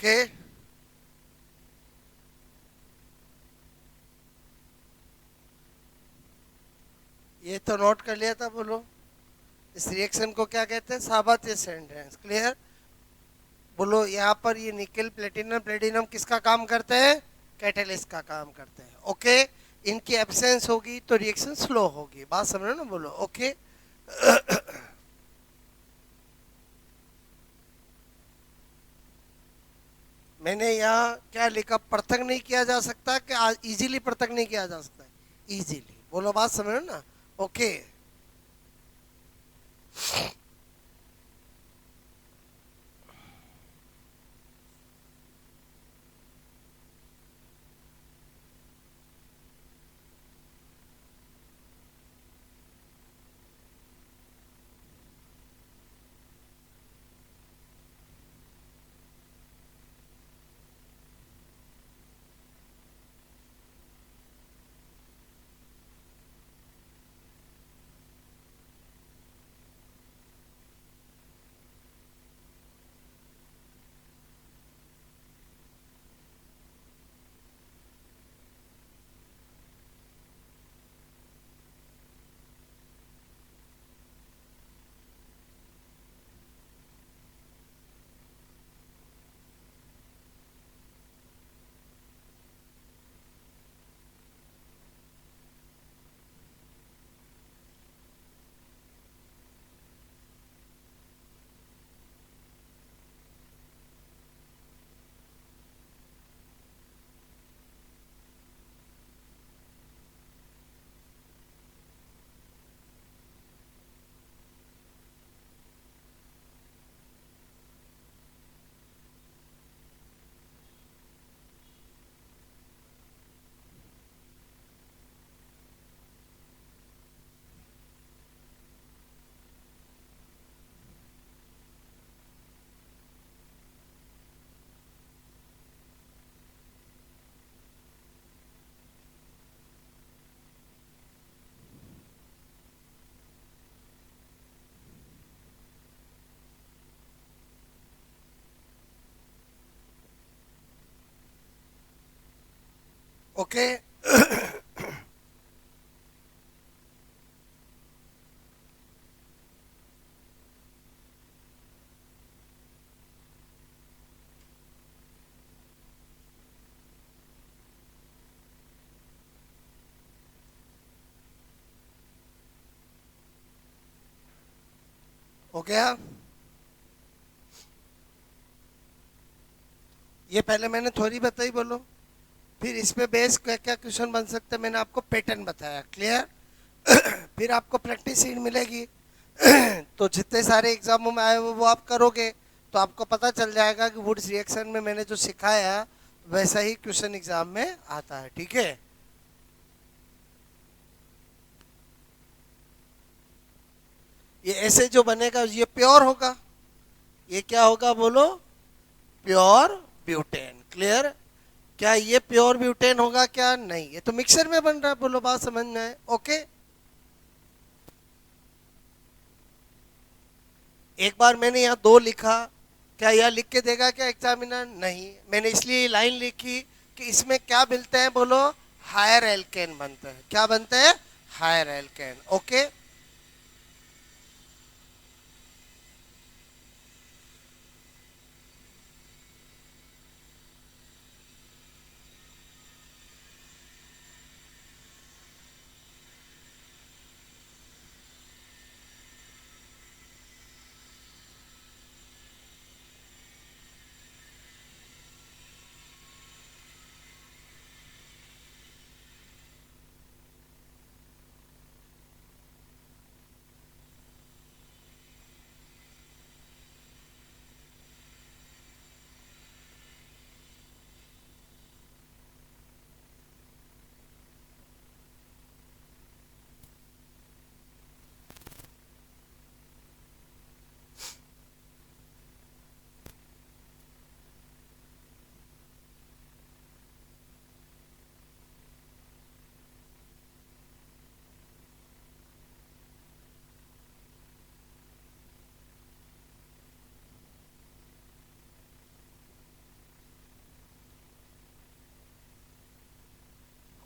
S1: ओके, ये तो नोट कर लिया था। बोलो इस रिएक्शन को क्या कहते हैं? साबात्य सेंटेंस। क्लियर? बोलो यहाँ पर ये निकेल प्लेटिनम प्लेटिनम किसका काम करते हैं? कैटेलिस्ट का काम करते हैं। ओके, इनकी एब्सेंस होगी तो रिएक्शन स्लो होगी। बात समझ रहे हो ना? बोलो ओके। मैंने यहाँ क्या लिखा? पृथक नहीं किया जा सकता कि इजीली पृथक नहीं किया जा सकता? इजीली। बोलो बात समझ रहे हो ना? Okay, okay. हो गया? ये पहले मैंने थोड़ी बताई। बोलो फिर इस पे बेस क्या क्या क्वेश्चन बन सकते हैं? मैंने आपको पैटर्न बताया। क्लियर? फिर आपको प्रैक्टिस शीट मिलेगी। तो जितने सारे एग्जामों में आए वो आप करोगे तो आपको पता चल जाएगा कि वुड्स रिएक्शन में मैंने जो सिखाया वैसा ही क्वेश्चन एग्जाम में आता है। ठीक है? ये ऐसे जो बनेगा ये प्योर होगा। ये क्या होगा? बोलो प्योर ब्यूटेन। क्लियर? क्या ये प्योर ब्यूटेन होगा? क्या नहीं, ये तो मिक्सर में बन रहा है। बोलो बात समझ में आए? ओके, एक बार मैंने यहाँ दो लिखा, क्या यह लिख के देगा क्या एग्जामिनर? नहीं। मैंने इसलिए लाइन लिखी कि इसमें क्या मिलते हैं? बोलो हायर एल्केन बनते हैं। क्या बनते हैं? Higher alkene. ओके,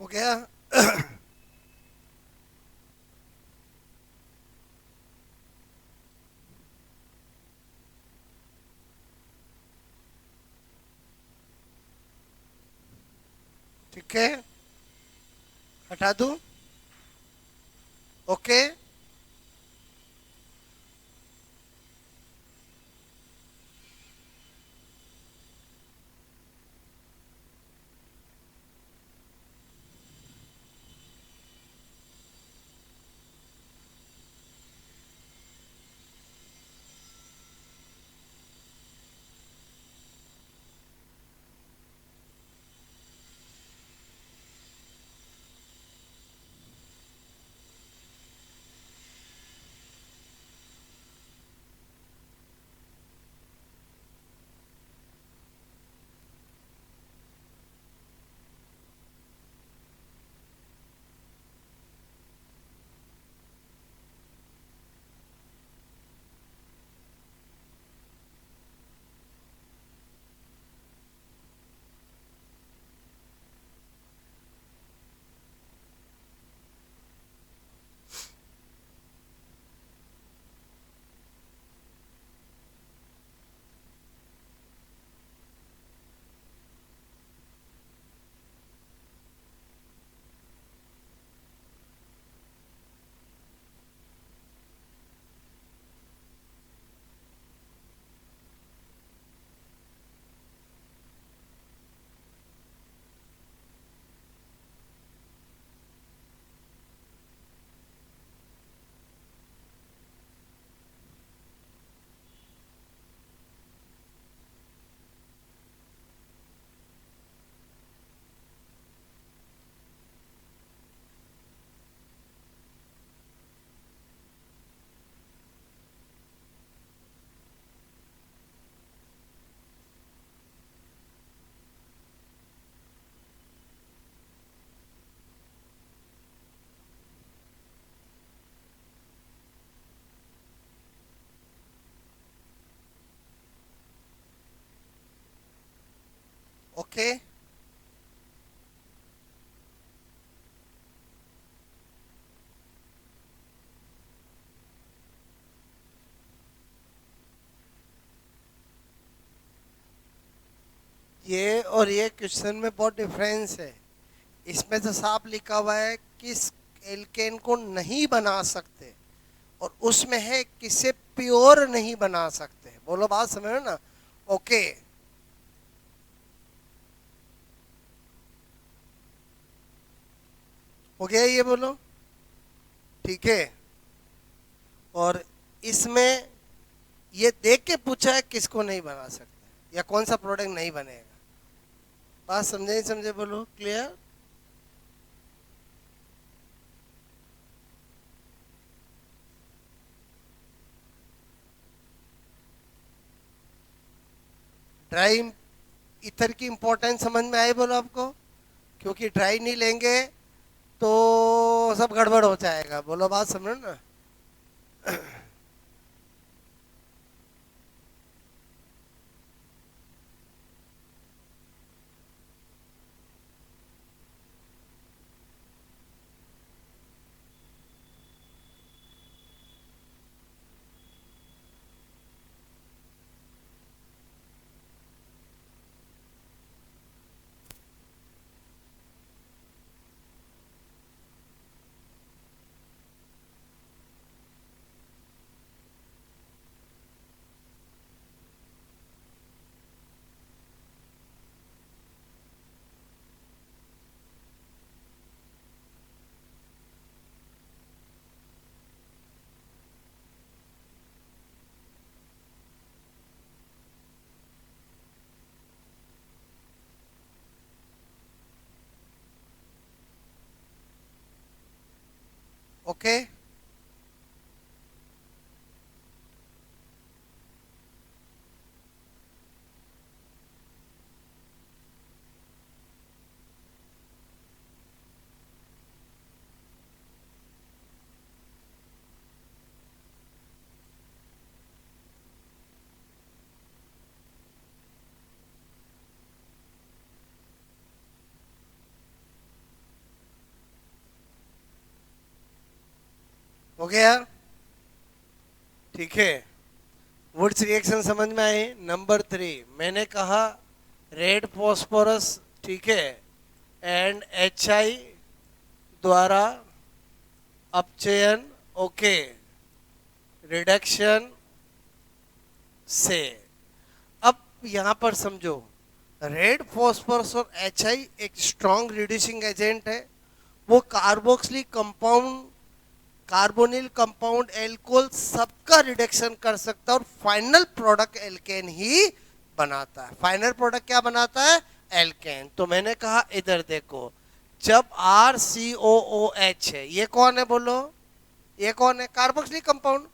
S1: हो गया? ठीक है, हटा दूं? ओके। ओके। ये और ये क्वेश्चन में बहुत डिफरेंस है। इसमें तो साफ लिखा हुआ है किस एल्केन को नहीं बना सकते, और उसमें है किसे प्योर नहीं बना सकते। बोलो, बात समझ रहे हो ना? ओके। हो गया ये? बोलो। ठीक है। और इसमें ये देख के पूछा है किसको नहीं बना सकते, या कौन सा प्रोडक्ट नहीं बनेगा। बात समझे नहीं समझे? बोलो, क्लियर? ड्राई ईथर की इंपॉर्टेंस समझ में आई? बोलो आपको। क्योंकि ड्राई नहीं लेंगे तो सब गड़बड़ हो जाएगा। बोलो, बात समझो ना? ओके। हो गया? ठीक है, वुड्स रिएक्शन समझ में आई? नंबर 3 मैंने कहा रेड फॉस्फोरस, ठीक है, एंड HI द्वारा अपचयन, ओके, रिडक्शन से। अब यहां पर समझो, रेड फॉस्फोरस और HI एक स्ट्रॉन्ग रिड्यूसिंग एजेंट है। वो carboxylic compound, carbonyl compound, alcohol सबका रिडक्शन कर सकता है और फाइनल प्रोडक्ट एल्केन ही बनाता है। फाइनल प्रोडक्ट क्या बनाता है? एल्केन। तो मैंने कहा इधर देखो, जब RCOOH है, ये कौन है बोलो? ये कौन है? Carboxylic compound.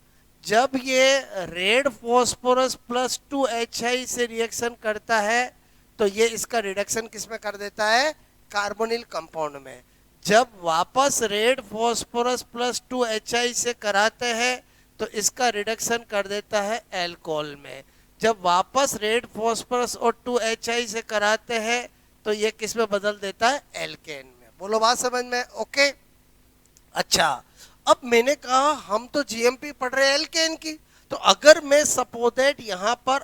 S1: जब ये रेड फॉस्फोरस प्लस 2HI से रिएक्शन करता है तो ये इसका रिडक्शन किस में कर देता है? कार्बोनिल कंपाउंड में। जब वापस रेड फॉस्फोरस प्लस 2HI से कराते हैं तो इसका रिडक्शन कर देता है एल्कोहल में। जब वापस रेड फॉस्फोरस और 2HI से कराते हैं तो ये किस में बदल देता है? एल्केन में। बोलो बात समझ में? ओके। अच्छा, अब मैंने कहा हम तो जीएमपी पढ़ रहे हैं एल्केन की, तो अगर मैं सपोज दैट यहाँ पर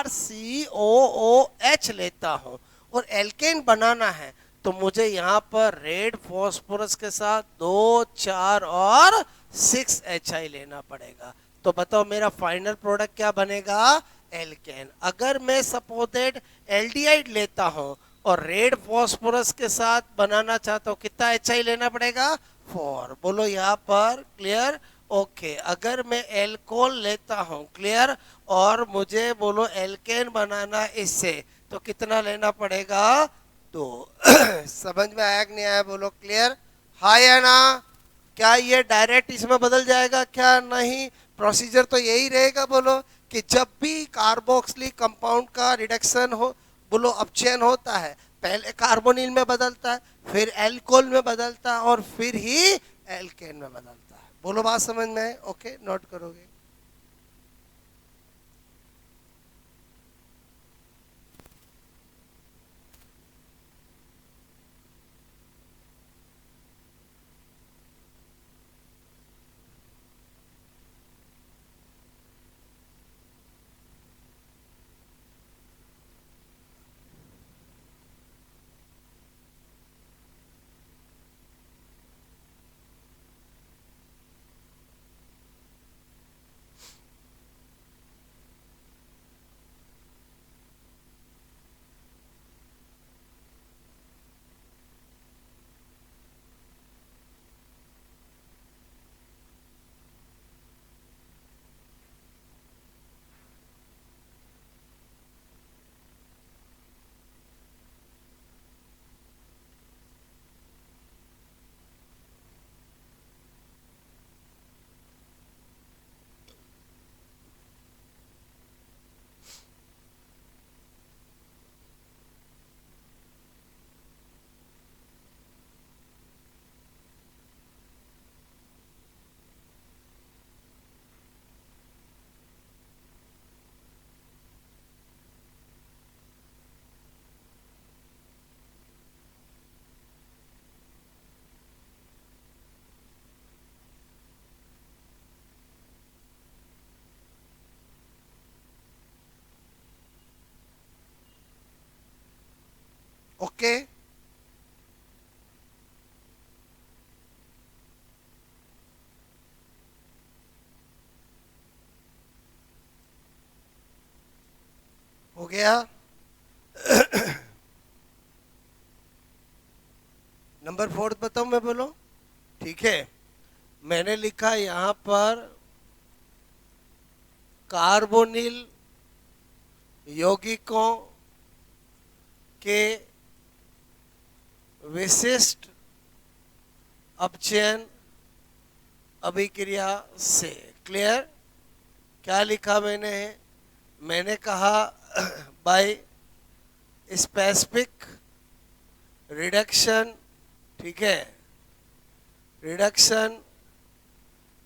S1: RCOOH लेता हूँ और एल्केन बनाना है तो मुझे यहाँ पर रेड फॉस्फोरस के साथ 2, 4 और 6HI लेना पड़ेगा। तो बताओ मेरा फाइनल प्रोडक्ट क्या बनेगा? एल्केन। अगर मैं सपोज दैट एल्डिहाइड लेता हूँ और रेड फॉस्फोरस के साथ बनाना चाहता हूँ, कितना HI लेना पड़ेगा? 4। बोलो यहाँ पर क्लियर? ओके। अगर मैं एल्कोहल लेता हूँ, क्लियर, और मुझे बोलो एल्केन बनाना इससे, तो कितना लेना पड़ेगा? 2। समझ में आया कि नहीं आया? बोलो क्लियर? हाँ या ना? क्या ये डायरेक्ट इसमें बदल जाएगा? क्या नहीं? प्रोसीजर तो यही रहेगा। बोलो कि जब भी कार्बोक्सिलिक कंपाउंड का रिडक्शन हो, बोलो अपचयन होता है, पहले कार्बोनिल में बदलता है, फिर एल्कोहल में बदलता है और फिर ही एल्केन में बदलता है। बोलो बात समझ में है? ओके, नोट करोगे? ओके। हो गया? नंबर 4 बताऊं मैं? बोलो। ठीक है, मैंने लिखा यहाँ पर कार्बोनिल यौगिकों के विशिष्ट अपचयन अभिक्रिया से। क्लियर? क्या लिखा मैंने? मैंने कहा बाय स्पेसिफिक रिडक्शन, ठीक है, reduction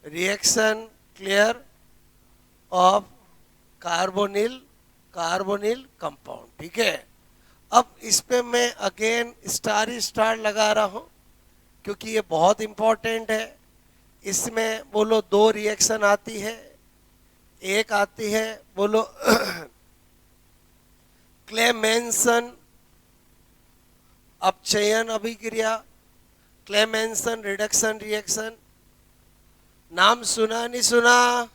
S1: reaction, clear, of carbonyl, carbonyl compound. ठीक है, अब इस पे मैं अगेन स्टार ही स्टार लगा रहा हूं क्योंकि ये बहुत इंपॉर्टेंट है इसमें बोलो दो रिएक्शन आती है, एक आती है बोलो क्लेमेंसन अपचयन अभिक्रिया, क्लेमेंसन रिडक्शन रिएक्शन, नाम सुना नहीं सुना।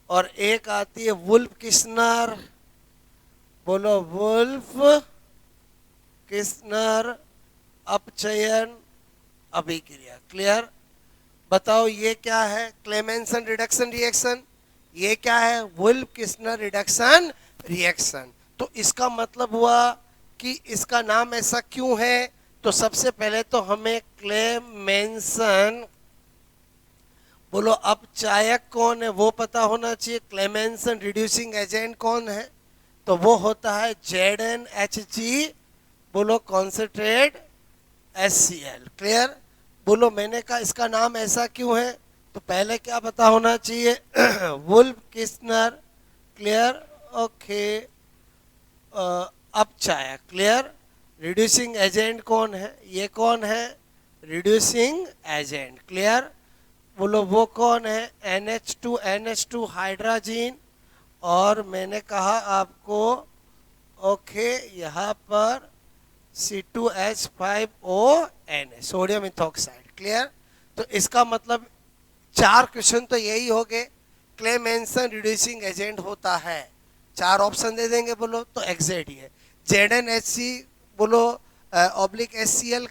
S1: और एक आती है वुल्फ किस्नर, बोलो वुल्फ किस्नर अपचयन अभिक्रिया। क्लियर? बताओ ये क्या है? Clemmensen reduction reaction. ये क्या है? Wolff Kishner reduction reaction. तो इसका मतलब हुआ कि इसका नाम ऐसा क्यों है? तो सबसे पहले तो हमें क्लेमेंसन बोलो अपचायक कौन है वो पता होना चाहिए। क्लेमेंसन रिड्यूसिंग एजेंट कौन है? तो वो होता है ZnHg बोलो कॉन्सेंट्रेट HCl। क्लियर? बोलो मैंने कहा इसका नाम ऐसा क्यों है, तो पहले क्या पता होना चाहिए वुल्फ किस्नर। क्लियर? ओके। अपचायक। क्लियर? रिड्यूसिंग एजेंट कौन है? ये कौन है? Reducing agent. क्लियर? बोलो वो कौन है? NH2 hydrogen. और मैंने कहा आपको ओके यहाँ पर C2H5ON सोडियम इथॉक्साइड। क्लियर? तो इसका मतलब चार क्वेश्चन तो यही हो गए। क्लेमेंसन रिड्यूसिंग एजेंट होता है, चार ऑप्शन दे देंगे बोलो तो एग्जैक्ट ही है। ZnHc बोलो ऑब्लिक HCl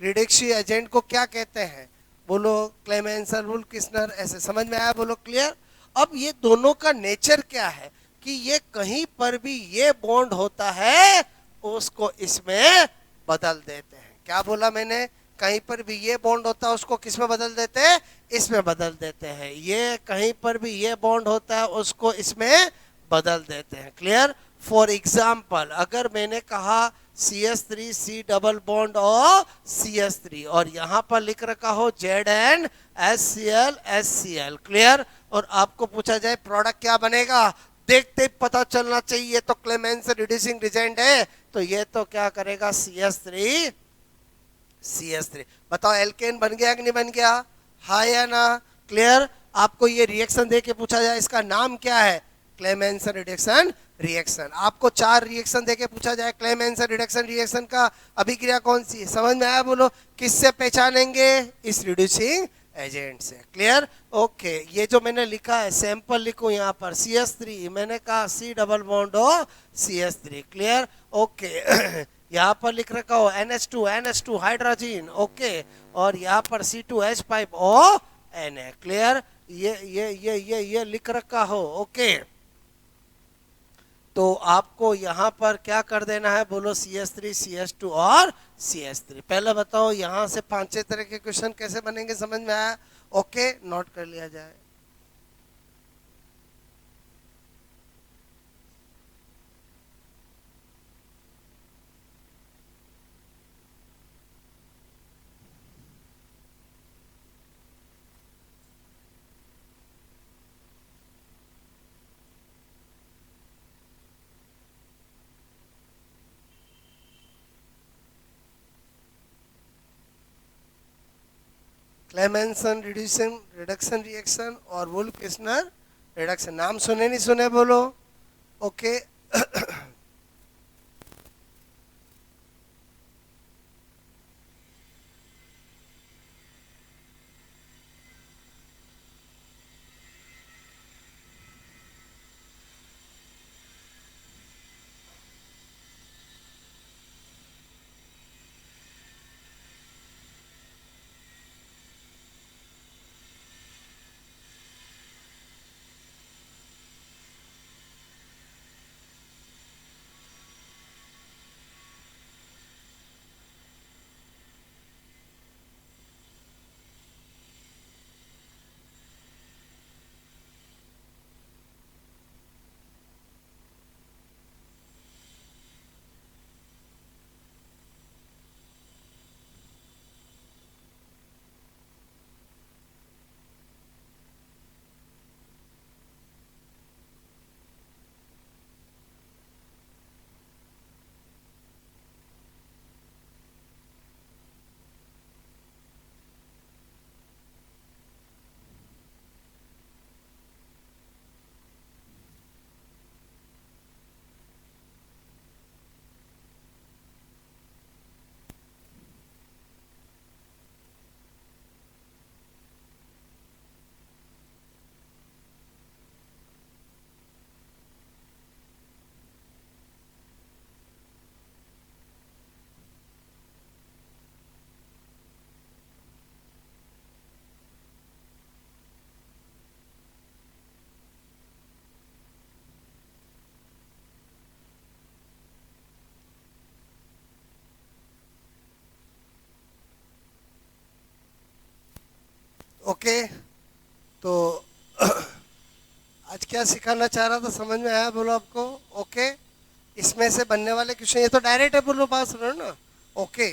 S1: रिडक्शन एजेंट को क्या कहते हैं? बोलो क्लेमेंसन वुल्फ किस्नर। ऐसे समझ में आया? बोलो क्लियर? अब ये दोनों का नेचर क्या है कि ये कहीं पर भी ये बॉन्ड होता है उसको इसमें बदल देते हैं। क्या बोला मैंने? कहीं पर भी ये बॉन्ड होता है उसको किस में बदल देते हैं? इसमें बदल देते हैं। ये कहीं पर भी ये बॉन्ड होता है उसको इसमें बदल देते हैं। क्लियर? फॉर एग्जाम्पल अगर मैंने कहा CH3 C डबल बॉन्ड और CH3 और यहाँ पर लिख रखा हो ZnHCl। क्लियर? और आपको पूछा जाए प्रोडक्ट क्या बनेगा, देखते ही पता चलना चाहिए तो क्लेमेंसन रिड्यूसिंग एजेंट है, तो ये तो क्या करेगा CH3। बताओ एल्केन बन गया कि नहीं बन गया? हाँ या ना? क्लियर? आपको ये रिएक्शन दे के पूछा जाए इसका नाम क्या है? Clemmensen reduction reaction. आपको चार रिएक्शन देके पूछा जाए क्लेमेंसन रिडक्शन रिएक्शन का अभिक्रिया कौन सी है? समझ में आया? बोलो किससे पहचानेंगे? इस रिड्यूसिंग एजेंट से। क्लियर? ओके। ये जो मैंने लिखा है सैंपल लिखूं यहाँ पर CH3, मैंने कहा C डबल बॉन्ड हो CH3। क्लियर? ओके। यहाँ पर लिख रखा हो NH2 हाइड्रोजन। ओके। और यहाँ पर C2H5ON है। क्लियर? ये लिख रखा हो। ओके। तो आपको यहाँ पर क्या कर देना है? बोलो CH3 CH2 और CH3। पहले बताओ यहाँ से 5-6 तरह के क्वेश्चन कैसे बनेंगे, समझ में आया? ओके, नोट कर लिया जाए। क्लेमेंसन रिडक्शन रिएक्शन और वुल्फ किस्नर रिडक्शन। नाम सुने नहीं सुने बोलो? ओके। ओके, तो आज क्या सिखाना चाह रहा था, समझ में आया बोलो आपको? ओके, इसमें से बनने वाले क्वेश्चन, ये तो डायरेक्ट है, बोलो बात सुनो ना। ओके